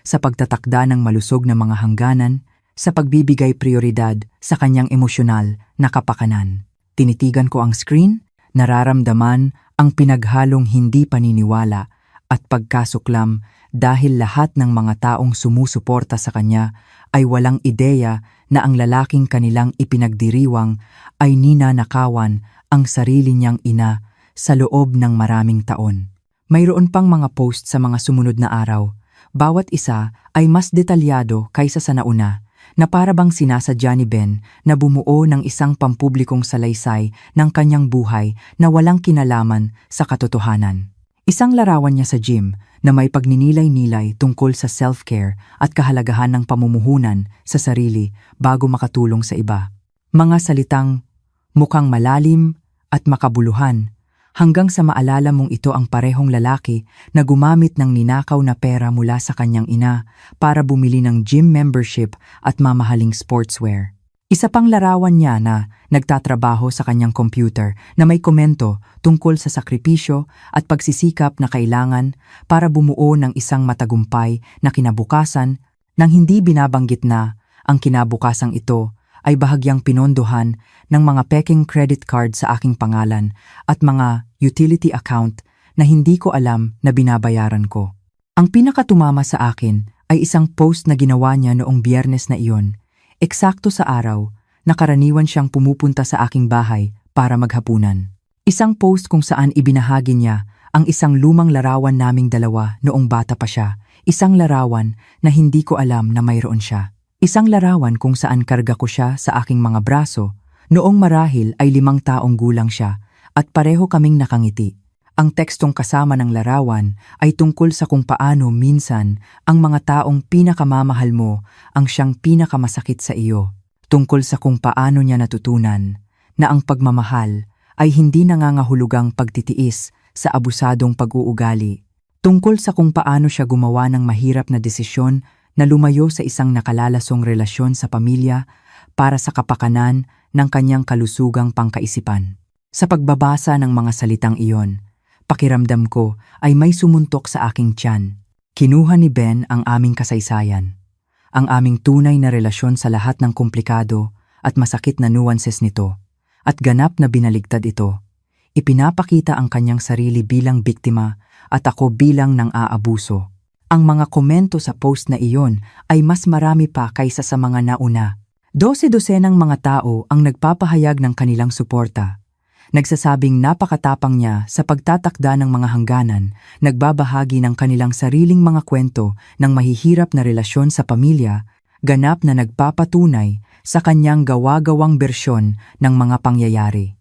sa pagtatakda ng malusog na mga hangganan, sa pagbibigay prioridad sa kanyang emosyonal na kapakanan. Tinitigan ko ang screen, nararamdaman ang pinaghalong hindi paniniwala at pagkasuklam dahil lahat ng mga taong sumusuporta sa kanya ay walang ideya na ang lalaking kanilang ipinagdiriwang ay ninanakawan ang sarili niyang ina sa loob ng maraming taon. Mayroon pang mga post sa mga sumunod na araw. Bawat isa ay mas detalyado kaysa sa nauna, na para bang sinasadya ni Ben na bumuo ng isang pampublikong salaysay ng kanyang buhay na walang kinalaman sa katotohanan. Isang larawan niya sa gym na may pagninilay-nilay tungkol sa self-care at kahalagahan ng pamumuhunan sa sarili bago makatulong sa iba. Mga salitang mukhang malalim at makabuluhan, hanggang sa maalala mong ito ang parehong lalaki na gumamit ng ninakaw na pera mula sa kanyang ina para bumili ng gym membership at mamahaling sportswear. Isa pang larawan niya na nagtatrabaho sa kanyang computer na may komento tungkol sa sakripisyo at pagsisikap na kailangan para bumuo ng isang matagumpay na kinabukasan nang hindi binabanggit na ang kinabukasang ito ay bahagyang pinondohan ng mga peking credit card sa aking pangalan at mga utility account na hindi ko alam na binabayaran ko. Ang pinakatumama sa akin ay isang post na ginawa niya noong Biyernes na iyon, eksakto sa araw na karaniwan siyang pumupunta sa aking bahay para maghapunan. Isang post kung saan ibinahagi niya ang isang lumang larawan naming dalawa noong bata pa siya, isang larawan na hindi ko alam na mayroon siya. Isang larawan kung saan karga ko siya sa aking mga braso, noong marahil ay 5 taong gulang siya at pareho kaming nakangiti. Ang tekstong kasama ng larawan ay tungkol sa kung paano minsan ang mga taong pinakamamahal mo ang siyang pinakamasakit sa iyo. Tungkol sa kung paano niya natutunan na ang pagmamahal ay hindi nangangahulugang pagtitiis sa abusadong pag-uugali. Tungkol sa kung paano siya gumawa ng mahirap na desisyon na lumayo sa isang nakalalasong relasyon sa pamilya para sa kapakanan ng kanyang kalusugang pangkaisipan. Sa pagbabasa ng mga salitang iyon, pakiramdam ko ay may sumuntok sa aking tiyan. Kinuha ni Ben ang aming kasaysayan, ang aming tunay na relasyon sa lahat ng komplikado at masakit na nuances nito, at ganap na binaligtad ito. Ipinapakita ang kanyang sarili bilang biktima at ako bilang nang aabuso. Ang mga komento sa post na iyon ay mas marami pa kaysa sa mga nauna. 12-dosenang mga tao ang nagpapahayag ng kanilang suporta. Nagsasabing napakatapang niya sa pagtatakda ng mga hangganan, nagbabahagi ng kanilang sariling mga kwento ng mahihirap na relasyon sa pamilya, ganap na nagpapatunay sa kanyang gawa-gawang bersyon ng mga pangyayari.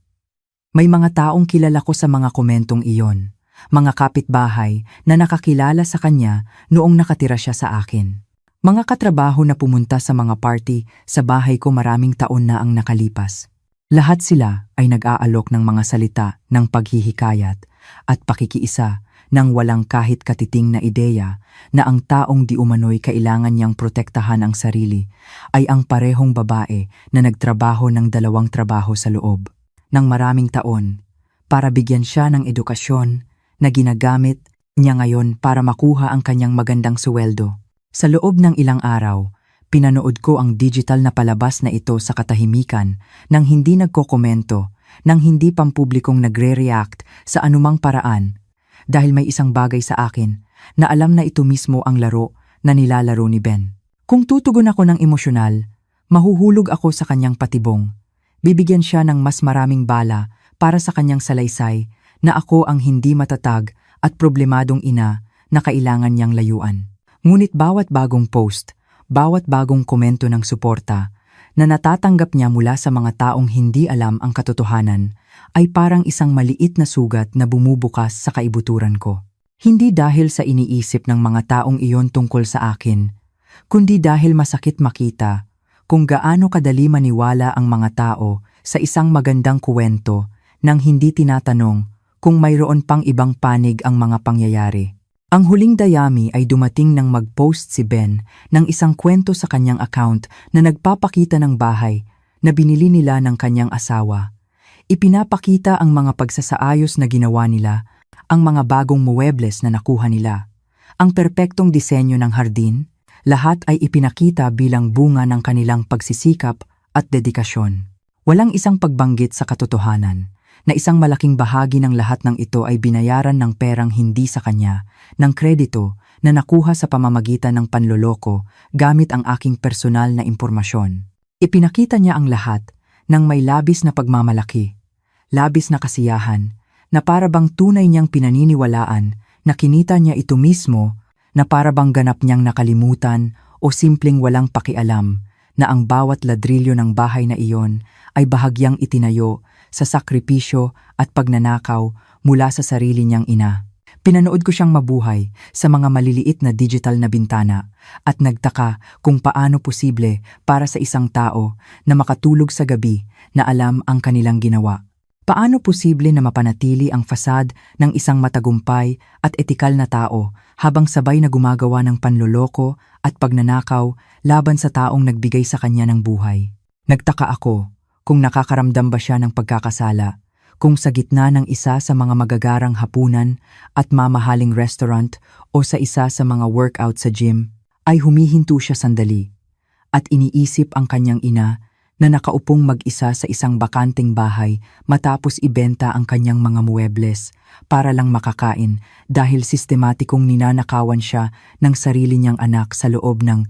May mga taong kilala ko sa mga komentong iyon, mga kapitbahay na nakakilala sa kanya noong nakatira siya sa akin. Mga katrabaho na pumunta sa mga party sa bahay ko maraming taon na ang nakalipas. Lahat sila ay nag-aalok ng mga salita ng paghihikayat at pakikiisa ng walang kahit katiting na ideya na ang taong di umano'y kailangan niyang protektahan ang sarili ay ang parehong babae na nagtrabaho ng 2 trabaho sa loob ng maraming taon para bigyan siya ng edukasyon na ginagamit niya ngayon para makuha ang kanyang magandang suweldo. Sa loob ng ilang araw, pinanood ko ang digital na palabas na ito sa katahimikan nang hindi nagkokomento, nang hindi pampublikong nagre-react sa anumang paraan dahil may isang bagay sa akin na alam na ito mismo ang laro na nilalaro ni Ben. Kung tutugon ako ng emosyonal, mahuhulog ako sa kanyang patibong. Bibigyan siya ng mas maraming bala para sa kanyang salaysay na ako ang hindi matatag at problemadong ina na kailangan niyang layuan. Ngunit bawat bagong post, bawat bagong komento ng suporta na natatanggap niya mula sa mga taong hindi alam ang katotohanan ay parang isang maliit na sugat na bumubukas sa kaibuturan ko. Hindi dahil sa iniisip ng mga taong iyon tungkol sa akin, kundi dahil masakit makita kung gaano kadali maniwala ang mga tao sa isang magandang kuwento nang hindi tinatanong kung mayroon pang ibang panig ang mga pangyayari. Ang huling dayami ay dumating nang mag-post si Ben ng isang kwento sa kanyang account na nagpapakita ng bahay na binili nila ng kanyang asawa. Ipinapakita ang mga pagsasaayos na ginawa nila, ang mga bagong muebles na nakuha nila, ang perpektong disenyo ng hardin. Lahat ay ipinakita bilang bunga ng kanilang pagsisikap at dedikasyon. Walang isang pagbanggit sa katotohanan na isang malaking bahagi ng lahat ng ito ay binayaran ng perang hindi sa kanya, ng kredito na nakuha sa pamamagitan ng panloloko gamit ang aking personal na impormasyon. Ipinakita niya ang lahat ng may labis na pagmamalaki, labis na kasiyahan, na para bang tunay niyang pinaniniwalaan na kinita niya ito mismo, na para bang ganap niyang nakalimutan o simpleng walang pakialam na ang bawat ladrilyo ng bahay na iyon ay bahagyang itinayo sa sakripisyo at pagnanakaw mula sa sarili niyang ina. Pinanood ko siyang mabuhay sa mga maliliit na digital na bintana at nagtaka kung paano posible para sa isang tao na makatulog sa gabi na alam ang kanilang ginawa. Paano posible na mapanatili ang fasad ng isang matagumpay at etikal na tao habang sabay na gumagawa ng panloloko at pagnanakaw laban sa taong nagbigay sa kanya ng buhay? Nagtaka ako kung nakakaramdam ba siya ng pagkakasala, kung sa gitna ng isa sa mga magagarang hapunan at mamahaling restaurant o sa isa sa mga workout sa gym, ay humihinto siya sandali at iniisip ang kanyang ina na nakaupong mag-isa sa isang bakanteng bahay matapos ibenta ang kanyang mga muebles para lang makakain dahil sistematikong ninanakawan siya ng sarili niyang anak sa loob ng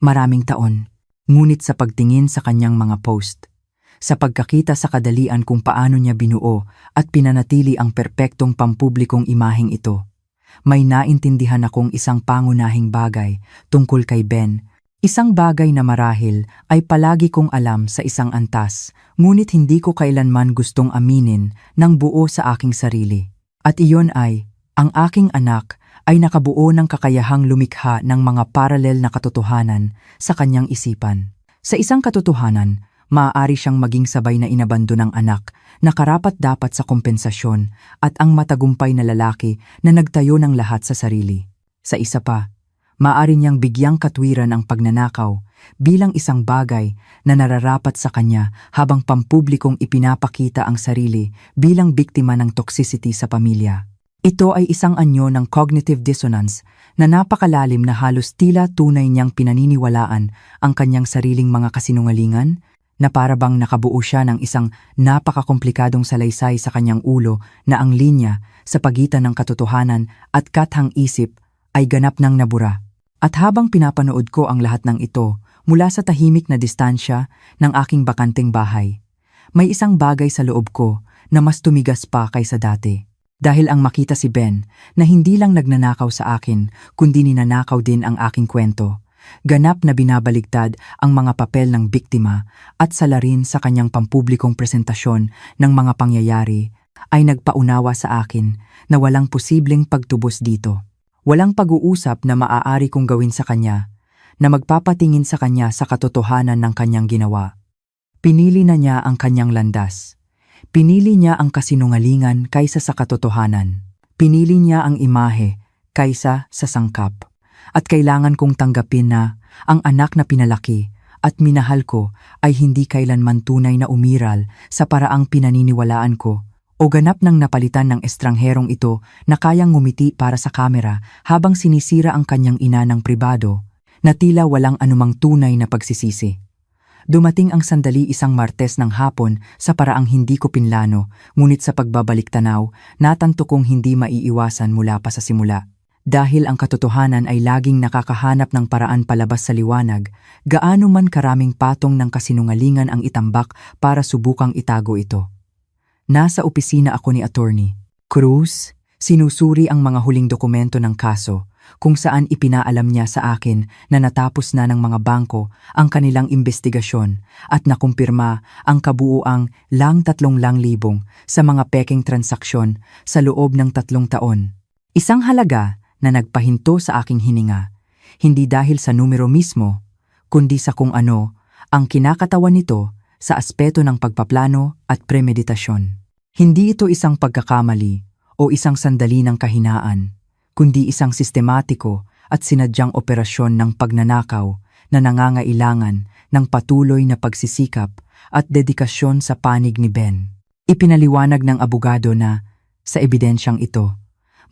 maraming taon. Ngunit sa pagtingin sa kanyang mga post, sa pagkakita sa kadalian kung paano niya binuo at pinanatili ang perpektong pampublikong imaheng ito, may naintindihan akong isang pangunahing bagay tungkol kay Ben. Isang bagay na marahil ay palagi kong alam sa isang antas, ngunit hindi ko kailanman gustong aminin ng buo sa aking sarili. At iyon ay, ang aking anak ay nakabuo ng kakayahang lumikha ng mga paralel na katotohanan sa kanyang isipan. Sa isang katotohanan, maaari siyang maging sabay na inabando ng anak na karapat-dapat sa kompensasyon at ang matagumpay na lalaki na nagtayo ng lahat sa sarili. Sa isa pa, maaari niyang bigyang katwiran ang pagnanakaw bilang isang bagay na nararapat sa kanya habang pampublikong ipinapakita ang sarili bilang biktima ng toxicity sa pamilya. Ito ay isang anyo ng cognitive dissonance na napakalalim na halos tila tunay niyang pinaniniwalaan ang kanyang sariling mga kasinungalingan, na para bang nakabuo siya ng isang napakakomplikadong salaysay sa kanyang ulo na ang linya sa pagitan ng katotohanan at kathang-isip ay ganap ng nabura. At habang pinapanood ko ang lahat ng ito mula sa tahimik na distansya ng aking bakanteng bahay, may isang bagay sa loob ko na mas tumigas pa kaysa dati. Dahil ang makita si Ben na hindi lang nagnanakaw sa akin kundi ninanakaw din ang aking kwento. Ganap na binabaligtad ang mga papel ng biktima at salarin sa kanyang pampublikong presentasyon ng mga pangyayari ay nagpaunawa sa akin na walang posibleng pagtubos dito. Walang pag-uusap na maaari kong gawin sa kanya na magpapatingin sa kanya sa katotohanan ng kanyang ginawa. Pinili na niya ang kanyang landas. Pinili niya ang kasinungalingan kaysa sa katotohanan. Pinili niya ang imahe kaysa sa sangkap. At kailangan kong tanggapin na ang anak na pinalaki at minahal ko ay hindi kailanman tunay na umiral sa paraang pinaniniwalaan ko o ganap ng napalitan ng estrangherong ito na kayang ngumiti para sa kamera habang sinisira ang kanyang ina ng pribado na tila walang anumang tunay na pagsisisi. Dumating ang sandali isang Martes ng hapon sa paraang hindi ko pinlano, ngunit sa pagbabalik tanaw, natanto kong hindi maiiwasan mula pa sa simula. Dahil ang katotohanan ay laging nakakahanap ng paraan palabas sa liwanag, gaano man karaming patong ng kasinungalingan ang itambak para subukang itago ito. Nasa opisina ako ni Attorney Cruz, sinusuri ang mga huling dokumento ng kaso, kung saan ipinaalam niya sa akin na natapos na ng mga bangko ang kanilang investigasyon at nakumpirma ang kabuuang lang 3,000,000 sa mga peking transaksyon sa loob ng 3 taon. Isang halaga na nagpahinto sa aking hininga, hindi dahil sa numero mismo, kundi sa kung ano ang kinakatawan nito sa aspeto ng pagpaplano at premeditasyon. Hindi ito isang pagkakamali o isang sandali ng kahinaan, kundi isang sistematiko at sinadyang operasyon ng pagnanakaw na nangangailangan ng patuloy na pagsisikap at dedikasyon sa panig ni Ben. Ipinaliwanag ng abogado na, sa ebidensyang ito,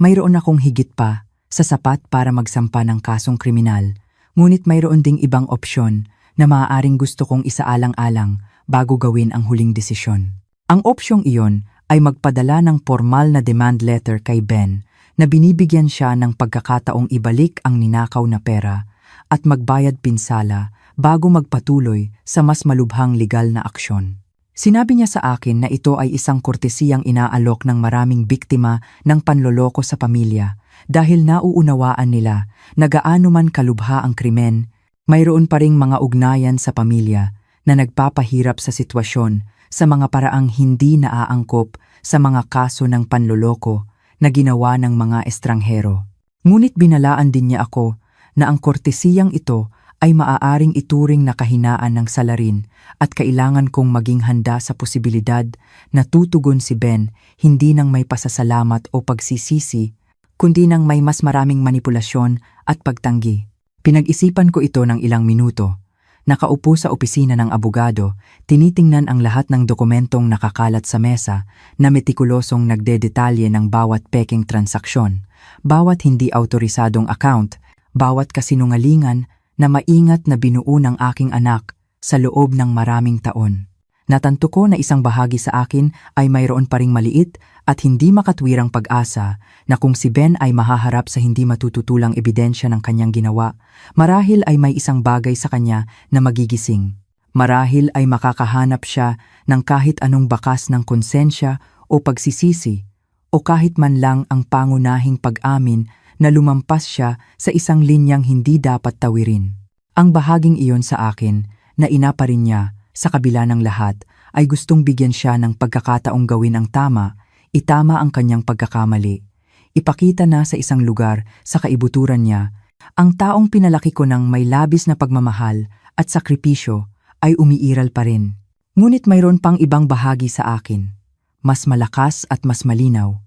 mayroon akong higit pa sa sapat para magsampa ng kasong kriminal, ngunit mayroon ding ibang opsyon na maaaring gusto kong isaalang-alang bago gawin ang huling desisyon. Ang opsyong iyon ay magpadala ng formal na demand letter kay Ben na binibigyan siya ng pagkakataong ibalik ang ninakaw na pera at magbayad pinsala bago magpatuloy sa mas malubhang legal na aksyon. Sinabi niya sa akin na ito ay isang kortesiyang inaalok ng maraming biktima ng panloloko sa pamilya dahil nauunawaan nila na gaano man kalubha ang krimen, mayroon pa ring mga ugnayan sa pamilya na nagpapahirap sa sitwasyon sa mga paraang hindi naaangkop sa mga kaso ng panloloko na ginawa ng mga estranghero. Ngunit binalaan din niya ako na ang kortesiyang ito ay maaaring ituring na kahinaan ng salarin at kailangan kong maging handa sa posibilidad na tutugon si Ben hindi nang may pasasalamat o pagsisisi, kundi nang may mas maraming manipulasyon at pagtanggi. Pinag-isipan ko ito ng ilang minuto. Nakaupo sa opisina ng abogado, tinitingnan ang lahat ng dokumentong nakakalat sa mesa na metikulosong nagdedetalye ng bawat peking transaksyon, bawat hindi autorisadong account, bawat kasinungalingan na maingat na binuo ng aking anak sa loob ng maraming taon. Natanto ko na isang bahagi sa akin ay mayroon pa ring maliit at hindi makatwirang pag-asa na kung si Ben ay mahaharap sa hindi matututulang ebidensya ng kanyang ginawa, marahil ay may isang bagay sa kanya na magigising. Marahil ay makakahanap siya ng kahit anong bakas ng konsensya o pagsisisi o kahit man lang ang pangunahing pag-amin na lumampas siya sa isang linyang hindi dapat tawirin. Ang bahaging iyon sa akin na inapa rin niya sa kabila ng lahat ay gustong bigyan siya ng pagkakataong gawin ang tama, itama ang kanyang pagkakamali. Ipakita na sa isang lugar sa kaibuturan niya, ang taong pinalaki ko ng may labis na pagmamahal at sakripisyo ay umiiral pa rin. Ngunit mayroon pang ibang bahagi sa akin, mas malakas at mas malinaw,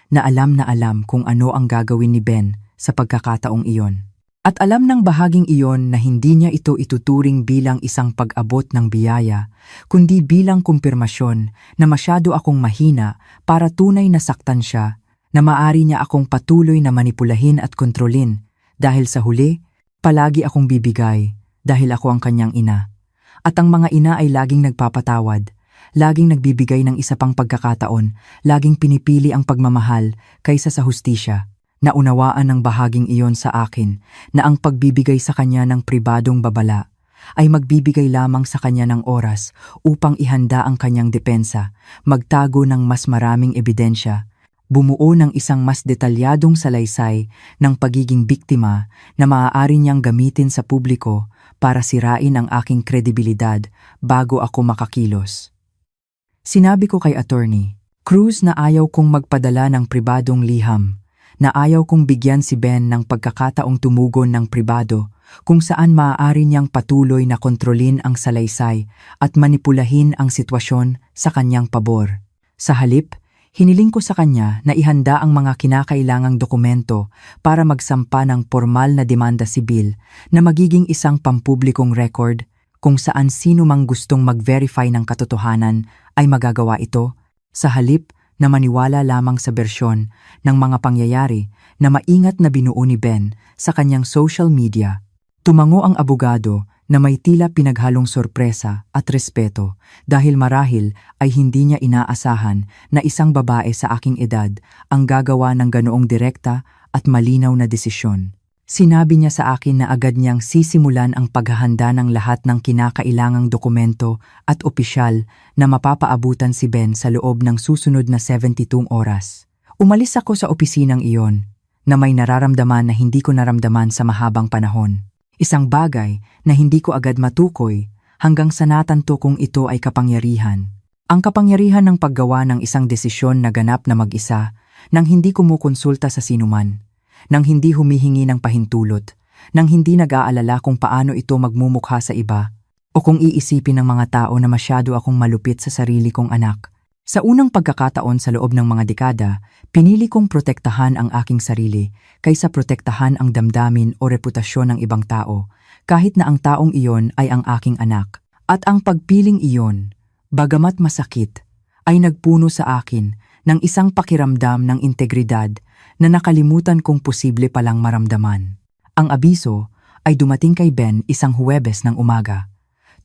na alam kung ano ang gagawin ni Ben sa pagkakataong iyon. At alam ng bahaging iyon na hindi niya ito ituturing bilang isang pag-abot ng biyaya, kundi bilang kumpirmasyon na masyado akong mahina para tunay na saktan siya, na maari niya akong patuloy na manipulahin at kontrolin, dahil sa huli, palagi akong bibigay dahil ako ang kanyang ina. At ang mga ina ay laging nagpapatawad, laging nagbibigay ng isa pang pagkakataon, laging pinipili ang pagmamahal kaysa sa hustisya. Naunawaan ng bahaging iyon sa akin na ang pagbibigay sa kanya ng pribadong babala ay magbibigay lamang sa kanya ng oras upang ihanda ang kanyang depensa, magtago ng mas maraming ebidensya, bumuo ng isang mas detalyadong salaysay ng pagiging biktima na maaari niyang gamitin sa publiko para sirain ang aking kredibilidad bago ako makakilos. Sinabi ko kay Attorney Cruz na ayaw kong magpadala ng pribadong liham, na ayaw kong bigyan si Ben ng pagkakataong tumugon ng pribado kung saan maaari niyang patuloy na kontrolin ang salaysay at manipulahin ang sitwasyon sa kanyang pabor. Sa halip, hiniling ko sa kanya na ihanda ang mga kinakailangang dokumento para magsampa ng formal na demanda sibil na magiging isang pampublikong record kung saan sino mang gustong mag-verify ng katotohanan ay magagawa ito, sa halip na maniwala lamang sa bersyon ng mga pangyayari na maingat na binuo ni Ben sa kanyang social media. Tumango ang abogado na may tila pinaghalong sorpresa at respeto dahil marahil ay hindi niya inaasahan na isang babae sa aking edad ang gagawa ng ganoong direkta at malinaw na desisyon. Sinabi niya sa akin na agad niyang sisimulan ang paghahanda ng lahat ng kinakailangang dokumento at opisyal na mapapaabutan si Ben sa loob ng susunod na 72 oras. Umalis ako sa opisinang iyon na may nararamdaman na hindi ko naramdaman sa mahabang panahon. Isang bagay na hindi ko agad matukoy hanggang sa natanto kong ito ay kapangyarihan. Ang kapangyarihan ng paggawa ng isang desisyon na ganap na mag-isa nang hindi kumukonsulta sa sinuman, nang hindi humihingi ng pahintulot, nang hindi nag-aalala kung paano ito magmumukha sa iba, o kung iisipin ng mga tao na masyado akong malupit sa sarili kong anak. Sa unang pagkakataon sa loob ng mga dekada, pinili kong protektahan ang aking sarili kaysa protektahan ang damdamin o reputasyon ng ibang tao, kahit na ang taong iyon ay ang aking anak. At ang pagpiling iyon, bagamat masakit, ay nagpuno sa akin ng isang pakiramdam ng integridad na nakalimutan kong posible palang maramdaman. Ang abiso ay dumating kay Ben isang Huwebes ng umaga,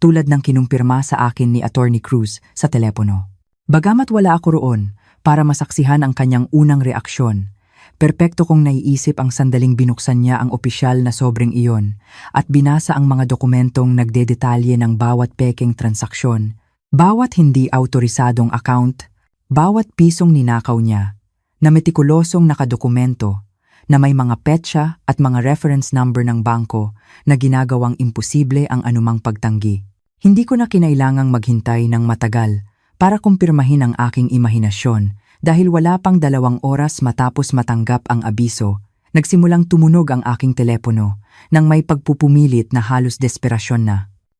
tulad ng kinumpirma sa akin ni Attorney Cruz sa telepono. Bagamat wala ako roon para masaksihan ang kanyang unang reaksyon, perpekto kong naiisip ang sandaling binuksan niya ang opisyal na sobreng iyon at binasa ang mga dokumentong nagdedetalye ng bawat pekeng transaksyon, bawat hindi autorisadong account, bawat pisong ninakaw niya, na metikulosong nakadokumento na may mga petsa at mga reference number ng bangko na ginagawang imposible ang anumang pagtanggi. Hindi ko na kinailangang maghintay ng matagal para kumpirmahin ang aking imahinasyon dahil wala pang 2 oras matapos matanggap ang abiso, nagsimulang tumunog ang aking telepono nang may pagpupumilit na halos desperasyon na.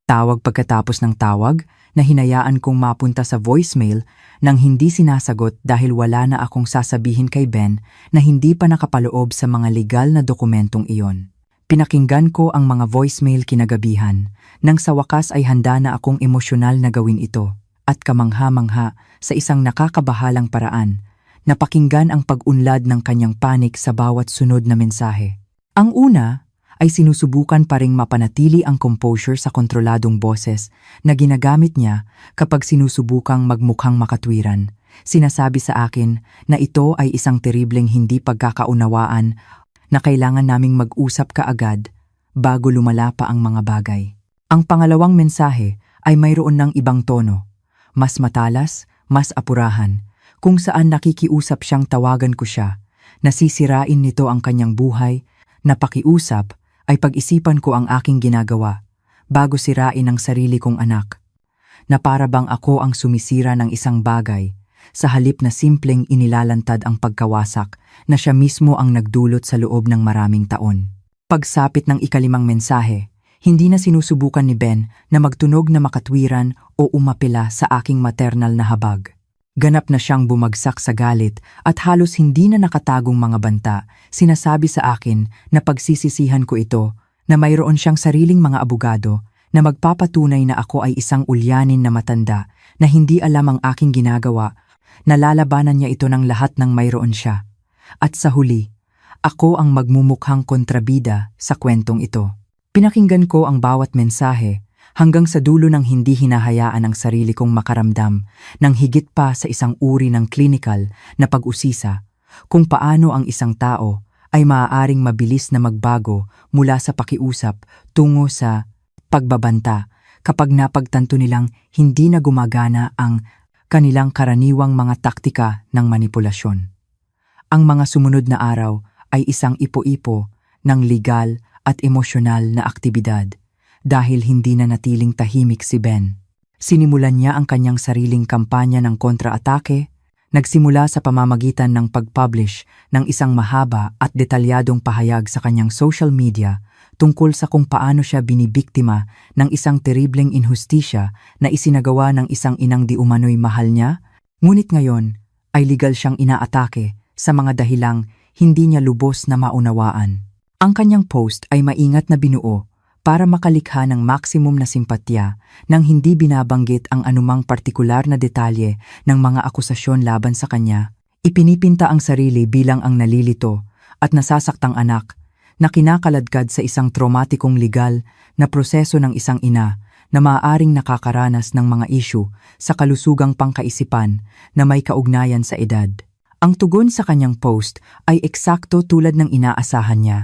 Tawag pagkatapos ng tawag na hinayaan kong mapunta sa voicemail nang hindi sinasagot dahil wala na akong sasabihin kay Ben na hindi pa nakapaloob sa mga legal na dokumentong iyon. Pinakinggan ko ang mga voicemail kinagabihan nang sa wakas ay handa na akong emosyonal na gawin ito at kamangha-mangha sa isang nakakabahalang paraan na pakinggan ang pag-unlad ng kanyang panik sa bawat sunod na mensahe. Ang una ay sinusubukan pa ring mapanatili ang composure sa kontroladong boses na ginagamit niya kapag sinusubukang magmukhang makatwiran. Sinasabi sa akin na ito ay isang teribleng hindi pagkakaunawaan na kailangan naming mag-usap kaagad bago lumala pa ang mga bagay. Ang pangalawang mensahe ay mayroon ng ibang tono, mas matalas, mas apurahan, kung saan nakikiusap siyang tawagan ko siya, nasisirain nito ang kanyang buhay, na pakiusap ay pag-isipan ko ang aking ginagawa bago sirain ang sarili kong anak, na para bang ako ang sumisira ng isang bagay sa halip na simpleng inilalantad ang pagkawasak na siya mismo ang nagdulot sa loob ng maraming taon. Pagsapit ng ikalimang mensahe, hindi na sinusubukan ni Ben na magtunog na makatwiran o umapela sa aking maternal na habag. Ganap na siyang bumagsak sa galit at halos hindi na nakatagong mga banta. Sinasabi sa akin na pagsisisihan ko ito, na mayroon siyang sariling mga abogado na magpapatunay na ako ay isang ulyanin na matanda na hindi alam ang aking ginagawa. Nalalabanan niya ito ng lahat ng mayroon siya. At sa huli, ako ang magmumukhang kontrabida sa kwentong ito. Pinakinggan ko ang bawat mensahe hanggang sa dulo ng hindi hinahayaan ang sarili kong makaramdam ng higit pa sa isang uri ng clinical na pag-usisa kung paano ang isang tao ay maaaring mabilis na magbago mula sa pakiusap tungo sa pagbabanta kapag napagtanto nilang hindi na gumagana ang kanilang karaniwang mga taktika ng manipulasyon. Ang mga sumunod na araw ay isang ipo-ipo ng legal at emosyonal na aktibidad dahil hindi na natiling tahimik si Ben. Sinimulan niya ang kanyang sariling kampanya ng kontra-atake, nagsimula sa pamamagitan ng pag-publish ng isang mahaba at detalyadong pahayag sa kanyang social media tungkol sa kung paano siya binibiktima ng isang teribleng inhustisya na isinagawa ng isang inang di umano'y mahal niya, ngunit ngayon ay legal siyang inaatake sa mga dahilang hindi niya lubos na maunawaan. Ang kanyang post ay maingat na binuo para makalikha ng maksimum na simpatya nang hindi binabanggit ang anumang partikular na detalye ng mga akusasyon laban sa kanya. Ipinipinta ang sarili bilang ang nalilito at nasasaktang anak na kinakaladkad sa isang traumatikong legal na proseso ng isang ina na maaaring nakakaranas ng mga isyu sa kalusugang pangkaisipan na may kaugnayan sa edad. Ang tugon sa kanyang post ay eksakto tulad ng inaasahan niya,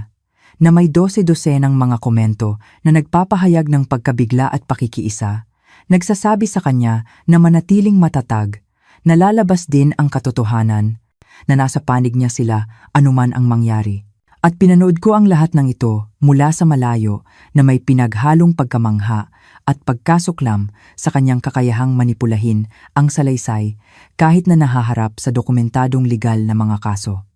na may 12-dosenang mga komento na nagpapahayag ng pagkabigla at pakikiisa, nagsasabi sa kanya na manatiling matatag, nalalabas din ang katotohanan, na nasa panig niya sila anuman ang mangyari. At pinanood ko ang lahat ng ito mula sa malayo na may pinaghalong pagkamangha at pagkasuklam sa kanyang kakayahang manipulahin ang salaysay kahit na nahaharap sa dokumentadong legal na mga kaso.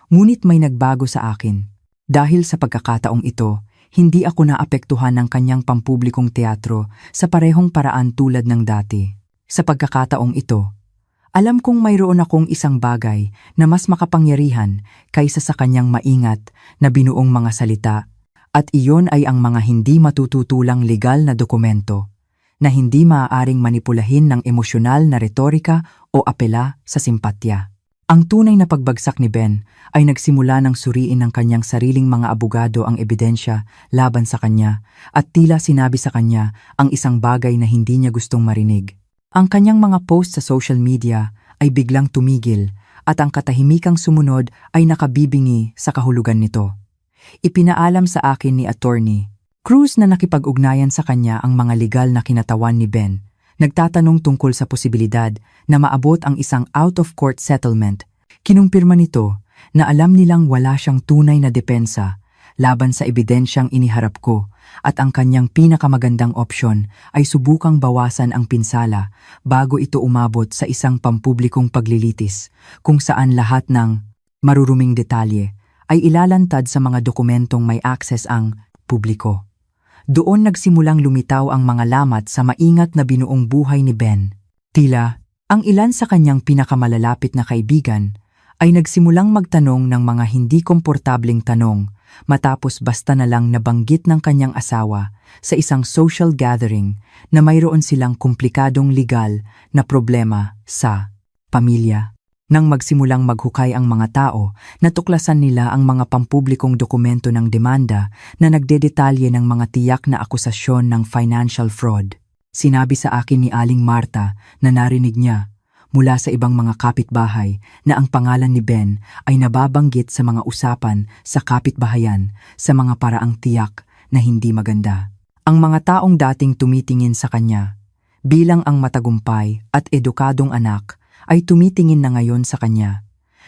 Ngunit may nagbago sa akin. Dahil sa pagkakataong ito, hindi ako naapektuhan ng kanyang pampublikong teatro sa parehong paraan tulad ng dati. Sa pagkakataong ito, alam kong mayroon akong isang bagay na mas makapangyarihan kaysa sa kanyang maingat na binuong mga salita, at iyon ay ang mga hindi matututulang legal na dokumento na hindi maaaring manipulahin ng emosyonal na retorika o apela sa simpatya. Ang tunay na pagbagsak ni Ben ay nagsimula ng suriin ng kanyang sariling mga abogado ang ebidensya laban sa kanya at tila sinabi sa kanya ang isang bagay na hindi niya gustong marinig. Ang kanyang mga post sa social media ay biglang tumigil at ang katahimikang sumunod ay nakabibingi sa kahulugan nito. Ipinaalam sa akin ni Attorney Cruz na nakipag-ugnayan sa kanya ang mga legal na kinatawan ni Ben. Nagtatanong tungkol sa posibilidad na maabot ang isang out-of-court settlement. Kinumpirma nito na alam nilang wala siyang tunay na depensa laban sa ebidensyang iniharap ko at ang kanyang pinakamagandang opsyon ay subukang bawasan ang pinsala bago ito umabot sa isang pampublikong paglilitis kung saan lahat ng maruruming detalye ay ilalantad sa mga dokumentong may access ang publiko. Doon nagsimulang lumitaw ang mga lamat sa maingat na binuong buhay ni Ben. Tila, ang ilan sa kanyang pinakamalalapit na kaibigan ay nagsimulang magtanong ng mga hindi komportableng tanong matapos basta na lang nabanggit ng kanyang asawa sa isang social gathering na mayroon silang komplikadong legal na problema sa pamilya. Nang magsimulang maghukay ang mga tao, natuklasan nila ang mga pampublikong dokumento ng demanda na nagdedetalye ng mga tiyak na akusasyon ng financial fraud. Sinabi sa akin ni Aling Marta na narinig niya mula sa ibang mga kapitbahay na ang pangalan ni Ben ay nababanggit sa mga usapan sa kapitbahayan sa mga paraang tiyak na hindi maganda. Ang mga taong dating tumitingin sa kanya bilang ang matagumpay at edukadong anak ay tumitingin na ngayon sa kanya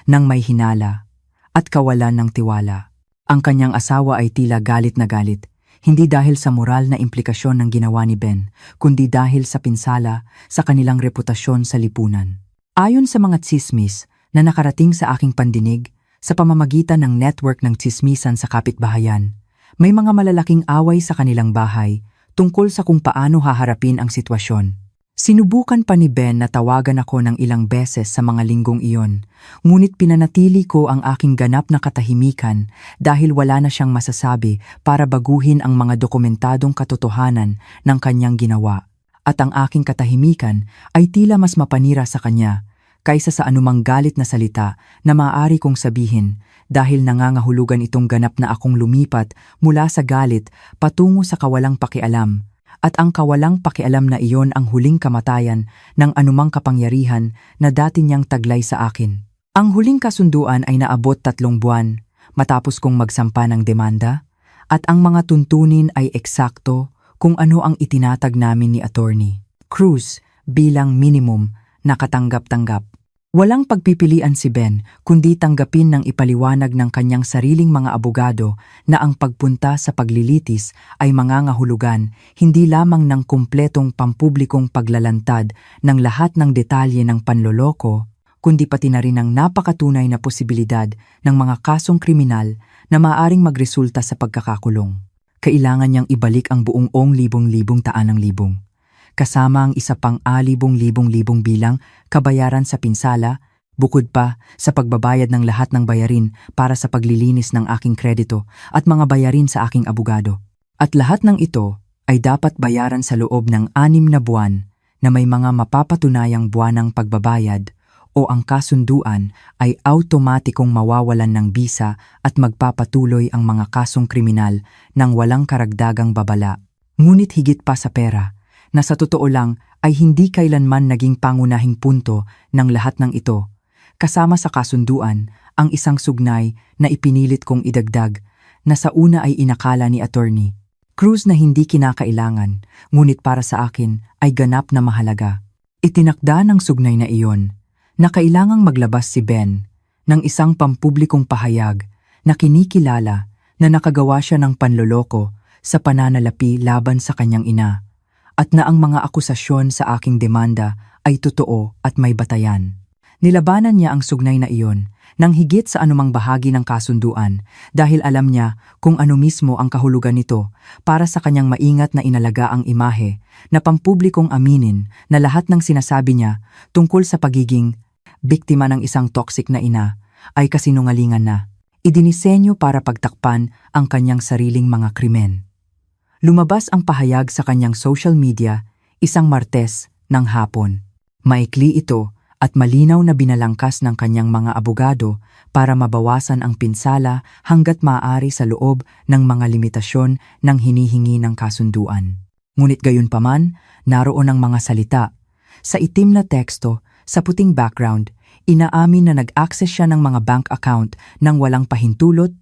nang may hinala at kawalan ng tiwala. Ang kanyang asawa ay tila galit na galit, hindi dahil sa moral na implikasyon ng ginawa ni Ben, kundi dahil sa pinsala sa kanilang reputasyon sa lipunan. Ayon sa mga tsismis na nakarating sa aking pandinig sa pamamagitan ng network ng tsismisan sa kapitbahayan, may mga malalaking away sa kanilang bahay tungkol sa kung paano haharapin ang sitwasyon. Sinubukan pa ni Ben na tawagan ako ng ilang beses sa mga linggong iyon, ngunit pinanatili ko ang aking ganap na katahimikan dahil wala na siyang masasabi para baguhin ang mga dokumentadong katotohanan ng kanyang ginawa. At ang aking katahimikan ay tila mas mapanira sa kanya kaysa sa anumang galit na salita na maaari kong sabihin dahil nangangahulugan itong ganap na akong lumipat mula sa galit patungo sa kawalang pakialam. At ang kawalang pakialam na iyon ang huling kamatayan ng anumang kapangyarihan na dati niyang taglay sa akin. Ang huling kasunduan ay naabot 3 buwan matapos kong magsampa ng demanda at ang mga tuntunin ay eksakto kung ano ang itinatag namin ni Attorney Cruz bilang minimum na katanggap-tanggap. Walang pagpipilian si Ben kundi tanggapin ng ipaliwanag ng kanyang sariling mga abogado na ang pagpunta sa paglilitis ay mangangahulugan hindi lamang ng kumpletong pampublikong paglalantad ng lahat ng detalye ng panloloko, kundi pati na rin ang napakatunay na posibilidad ng mga kasong kriminal na maaaring magresulta sa pagkakakulong. Kailangan niyang ibalik ang buong libong-libong taanang libong, kasama ang isa pang libong-libong bilang kabayaran sa pinsala, bukod pa sa pagbabayad ng lahat ng bayarin para sa paglilinis ng aking kredito at mga bayarin sa aking abogado. At lahat ng ito ay dapat bayaran sa loob ng 6 na buwan na may mga mapapatunayang buwanang pagbabayad o ang kasunduan ay automatikong mawawalan ng bisa at magpapatuloy ang mga kasong kriminal ng walang karagdagang babala. Ngunit higit pa sa pera, na sa totoo lang ay hindi kailanman naging pangunahing punto ng lahat ng ito. Kasama sa kasunduan ang isang sugnay na ipinilit kong idagdag na sa una ay inakala ni Attorney Cruz na hindi kinakailangan, ngunit para sa akin ay ganap na mahalaga. Itinakda ng sugnay na iyon na kailangang maglabas si Ben ng isang pampublikong pahayag na kinikilala na nakagawa siya ng panloloko sa pananalapi laban sa kanyang ina, at na ang mga akusasyon sa aking demanda ay totoo at may batayan. Nilabanan niya ang sugnay na iyon nang higit sa anumang bahagi ng kasunduan dahil alam niya kung ano mismo ang kahulugan nito para sa kanyang maingat na inalaga ang imahe na pampublikong aminin na lahat ng sinasabi niya tungkol sa pagiging biktima ng isang toxic na ina ay kasinungalingan na, idinisenyo para pagtakpan ang kanyang sariling mga krimen. Lumabas ang pahayag sa kanyang social media isang Martes ng hapon. Maikli ito at malinaw na binalangkas ng kanyang mga abogado para mabawasan ang pinsala hanggat maaari sa loob ng mga limitasyon ng hinihingi ng kasunduan. Ngunit gayunpaman, naroon ang mga salita. Sa itim na teksto, sa puting background, inaamin na nag-access siya ng mga bank account nang walang pahintulot,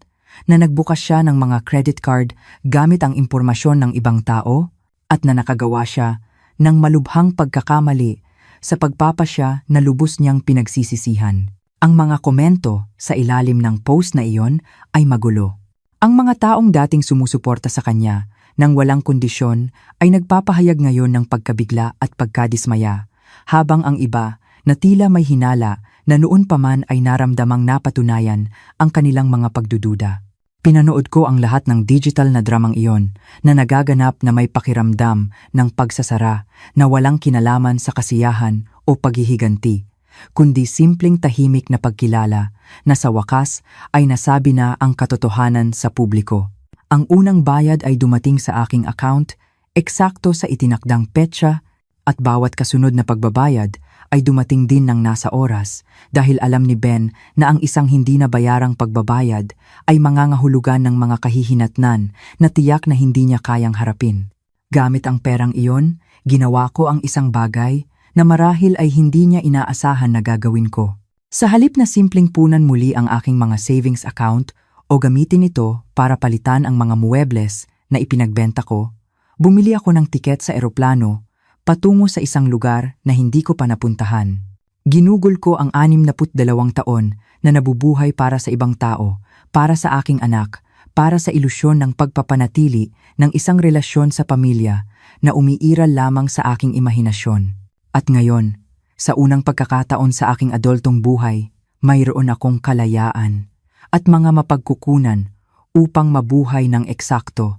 na nagbukas siya ng mga credit card gamit ang impormasyon ng ibang tao at na nakagawa siya ng malubhang pagkakamali sa pagpapasya na lubos niyang pinagsisisihan. Ang mga komento sa ilalim ng post na iyon ay magulo. Ang mga taong dating sumusuporta sa kanya nang walang kondisyon ay nagpapahayag ngayon ng pagkabigla at pagkadismaya, habang ang iba na tila may hinala na noon pa man ay naramdamang napatunayan ang kanilang mga pagdududa. Pinanood ko ang lahat ng digital na dramang iyon na nagaganap na may pakiramdam ng pagsasara na walang kinalaman sa kasiyahan o paghihiganti, kundi simpleng tahimik na pagkilala na sa wakas ay nasabi na ang katotohanan sa publiko. Ang unang bayad ay dumating sa aking account, eksakto sa itinakdang petsa, at bawat kasunod na pagbabayad ay dumating din ng nasa oras dahil alam ni Ben na ang isang hindi nabayarang pagbabayad ay mangangahulugan ng mga kahihinatnan na tiyak na hindi niya kayang harapin. Gamit ang perang iyon, ginawa ko ang isang bagay na marahil ay hindi niya inaasahan na gagawin ko. Sa halip na simpleng punan muli ang aking mga savings account o gamitin ito para palitan ang mga muebles na ipinagbenta ko, bumili ako ng tiket sa eroplano patungo sa isang lugar na hindi ko pa napuntahan. Ginugol ko ang 62 taon na nabubuhay para sa ibang tao, para sa aking anak, para sa ilusyon ng pagpapanatili ng isang relasyon sa pamilya na umiiral lamang sa aking imahinasyon. At ngayon, sa unang pagkakataon sa aking adultong buhay, mayroon akong kalayaan at mga mapagkukunan upang mabuhay ng eksakto,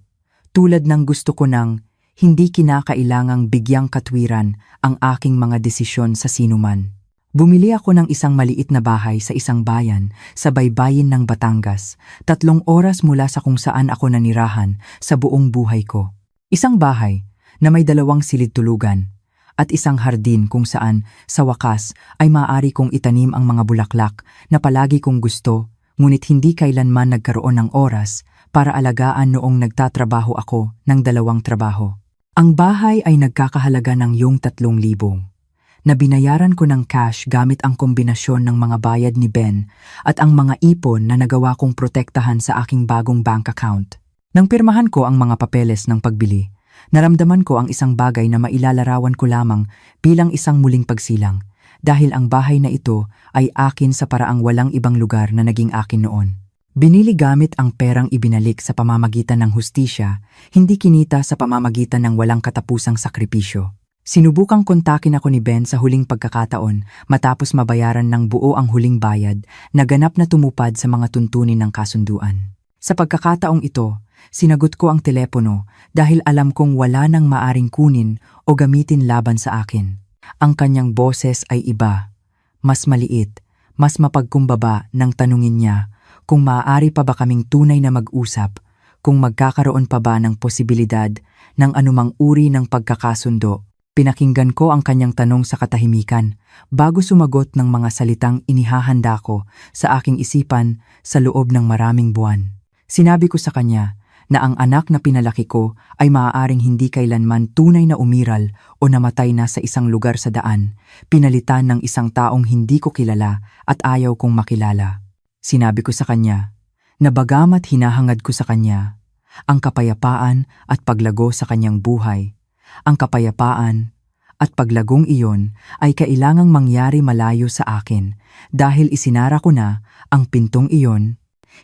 tulad ng gusto ko ng Hindi kinakailangang bigyang katwiran ang aking mga desisyon sa sinuman. Bumili ako ng isang maliit na bahay sa isang bayan sa baybayin ng Batangas, 3 oras mula sa kung saan ako nanirahan sa buong buhay ko. Isang bahay na may 2 silid-tulugan at isang hardin kung saan sa wakas ay maaari kong itanim ang mga bulaklak na palagi kong gusto, ngunit hindi kailanman nagkaroon ng oras para alagaan noong nagtatrabaho ako ng 2 trabaho. Ang bahay ay nagkakahalaga ng yung 3,000 na binayaran ko ng cash gamit ang kombinasyon ng mga bayad ni Ben at ang mga ipon na nagawa kong protektahan sa aking bagong bank account. Nang pirmahan ko ang mga papeles ng pagbili, naramdaman ko ang isang bagay na mailalarawan ko lamang bilang isang muling pagsilang dahil ang bahay na ito ay akin sa paraang walang ibang lugar na naging akin noon. Binili gamit ang perang ibinalik sa pamamagitan ng hustisya, hindi kinita sa pamamagitan ng walang katapusang sakripisyo. Sinubukang kontakin ako ni Ben sa huling pagkakataon matapos mabayaran ng buo ang huling bayad na ganap na tumupad sa mga tuntunin ng kasunduan. Sa pagkakataong ito, sinagot ko ang telepono dahil alam kong wala nang maaring kunin o gamitin laban sa akin. Ang kanyang boses ay iba, mas maliit, mas mapagkumbaba nang tanungin niya kung maaari pa ba kaming tunay na mag-usap, kung magkakaroon pa ba ng posibilidad ng anumang uri ng pagkakasundo. Pinakinggan ko ang kanyang tanong sa katahimikan bago sumagot ng mga salitang inihahanda ko sa aking isipan sa loob ng maraming buwan. Sinabi ko sa kanya na ang anak na pinalaki ko ay maaaring hindi kailanman tunay na umiral o namatay na sa isang lugar sa daan, pinalitan ng isang taong hindi ko kilala at ayaw kong makilala. Sinabi ko sa kanya na bagamat hinahangad ko sa kanya ang kapayapaan at paglago sa kanyang buhay, ang kapayapaan at paglagong iyon ay kailangang mangyari malayo sa akin dahil isinara ko na ang pintong iyon,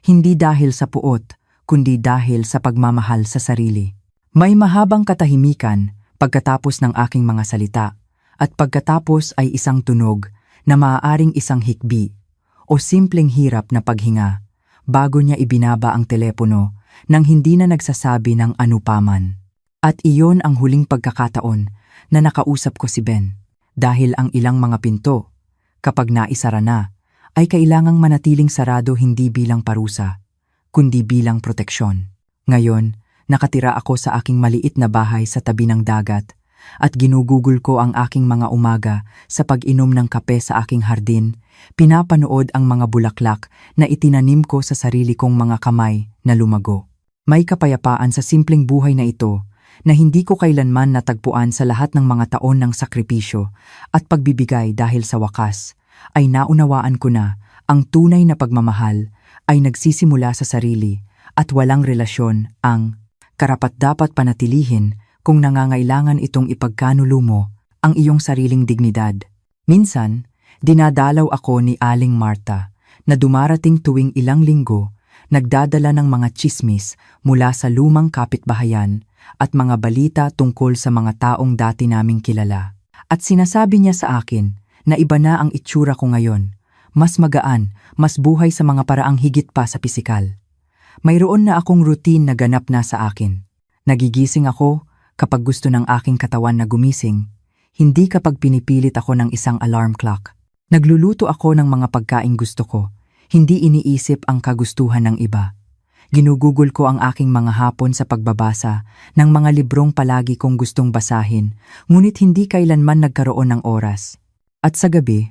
hindi dahil sa puot, kundi dahil sa pagmamahal sa sarili. May mahabang katahimikan pagkatapos ng aking mga salita at pagkatapos ay isang tunog na maaaring isang hikbi o simpleng hirap na paghinga bago niya ibinaba ang telepono nang hindi na nagsasabi ng anupaman. At iyon ang huling pagkakataon na nakausap ko si Ben dahil ang ilang mga pinto, kapag naisara na, ay kailangang manatiling sarado hindi bilang parusa, kundi bilang proteksyon. Ngayon, nakatira ako sa aking maliit na bahay sa tabi ng dagat at ginugugol ko ang aking mga umaga sa pag-inom ng kape sa aking hardin, pinapanood ang mga bulaklak na itinanim ko sa sarili kong mga kamay na lumago. May kapayapaan sa simpleng buhay na ito na hindi ko kailanman natagpuan sa lahat ng mga taon ng sakripisyo at pagbibigay dahil sa wakas ay naunawaan ko na ang tunay na pagmamahal ay nagsisimula sa sarili at walang relasyon ang karapat-dapat panatilihin kung nangangailangan itong ipagkanulo mo ang iyong sariling dignidad. Minsan, dinadalaw ako ni Aling Marta na dumarating tuwing ilang linggo, nagdadala ng mga tsismis mula sa lumang kapitbahayan at mga balita tungkol sa mga taong dati naming kilala. At sinasabi niya sa akin na iba na ang itsura ko ngayon, mas magaan, mas buhay sa mga paraang higit pa sa pisikal. Mayroon na akong routine na ganap na sa akin. Nagigising ako kapag gusto ng aking katawan na gumising, hindi kapag pinipilit ako ng isang alarm clock. Nagluluto ako ng mga pagkaing gusto ko, hindi iniisip ang kagustuhan ng iba. Ginugugol ko ang aking mga hapon sa pagbabasa ng mga librong palagi kong gustong basahin, ngunit hindi kailanman nagkaroon ng oras. At sa gabi,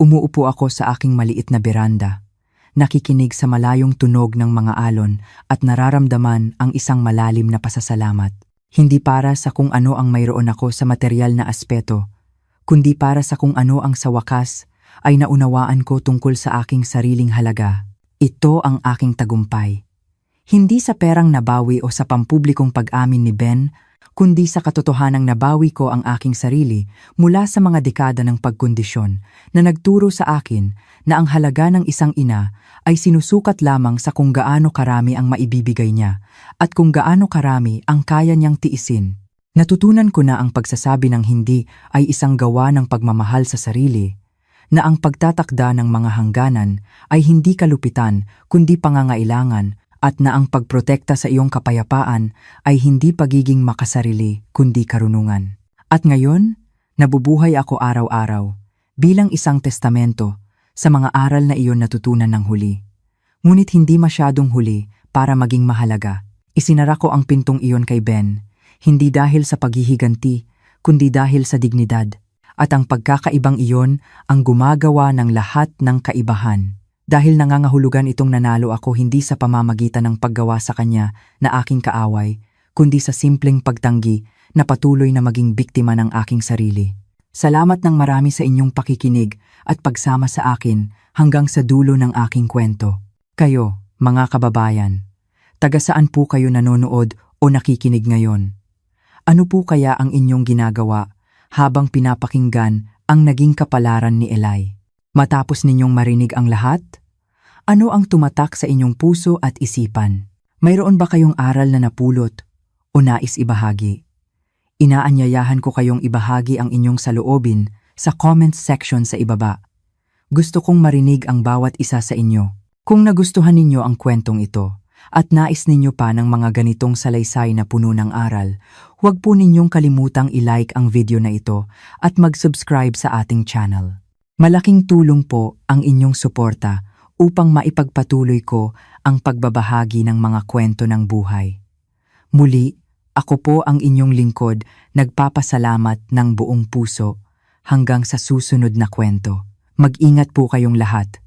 umuupo ako sa aking maliit na beranda, nakikinig sa malayong tunog ng mga alon at nararamdaman ang isang malalim na pasasalamat. Hindi para sa kung ano ang mayroon ako sa material na aspeto, kundi para sa kung ano ang sa wakas ay naunawaan ko tungkol sa aking sariling halaga. Ito ang aking tagumpay. Hindi sa perang nabawi o sa pampublikong pag-amin ni Ben, kundi sa katotohanang nabawi ko ang aking sarili mula sa mga dekada ng pagkondisyon na nagturo sa akin na ang halaga ng isang ina ay sinusukat lamang sa kung gaano karami ang maibibigay niya at kung gaano karami ang kaya niyang tiisin. Natutunan ko na ang pagsasabi ng hindi ay isang gawa ng pagmamahal sa sarili, na ang pagtatakda ng mga hangganan ay hindi kalupitan kundi pangangailangan at na ang pagprotekta sa iyong kapayapaan ay hindi pagiging makasarili kundi karunungan. At ngayon, nabubuhay ako araw-araw bilang isang testamento sa mga aral na iyon natutunan ng huli. Ngunit hindi masyadong huli para maging mahalaga. Isinara ko ang pintong iyon kay Ben, hindi dahil sa paghihiganti, kundi dahil sa dignidad. At ang pagkakaibang iyon ang gumagawa ng lahat ng kaibahan. Dahil nangangahulugan itong nanalo ako hindi sa pamamagitan ng paggawa sa kanya na aking kaaway, kundi sa simpleng pagtanggi na patuloy na maging biktima ng aking sarili. Salamat ng marami sa inyong pakikinig at pagsama sa akin hanggang sa dulo ng aking kwento. Kayo, mga kababayan, taga saan po kayo nanonood o nakikinig ngayon? Ano po kaya ang inyong ginagawa habang pinapakinggan ang naging kapalaran ni Eli? Matapos ninyong marinig ang lahat, ano ang tumatak sa inyong puso at isipan? Mayroon ba kayong aral na napulot o nais ibahagi? Inaanyayahan ko kayong ibahagi ang inyong saloobin sa comments section sa ibaba. Gusto kong marinig ang bawat isa sa inyo. Kung nagustuhan ninyo ang kwentong ito at nais ninyo pa ng mga ganitong salaysay na puno ng aral, huwag po ninyong kalimutang i-like ang video na ito at mag-subscribe sa ating channel. Malaking tulong po ang inyong suporta upang maipagpatuloy ko ang pagbabahagi ng mga kwento ng buhay. Muli, ako po ang inyong lingkod, nagpapasalamat ng buong puso hanggang sa susunod na kwento. Mag-ingat po kayong lahat.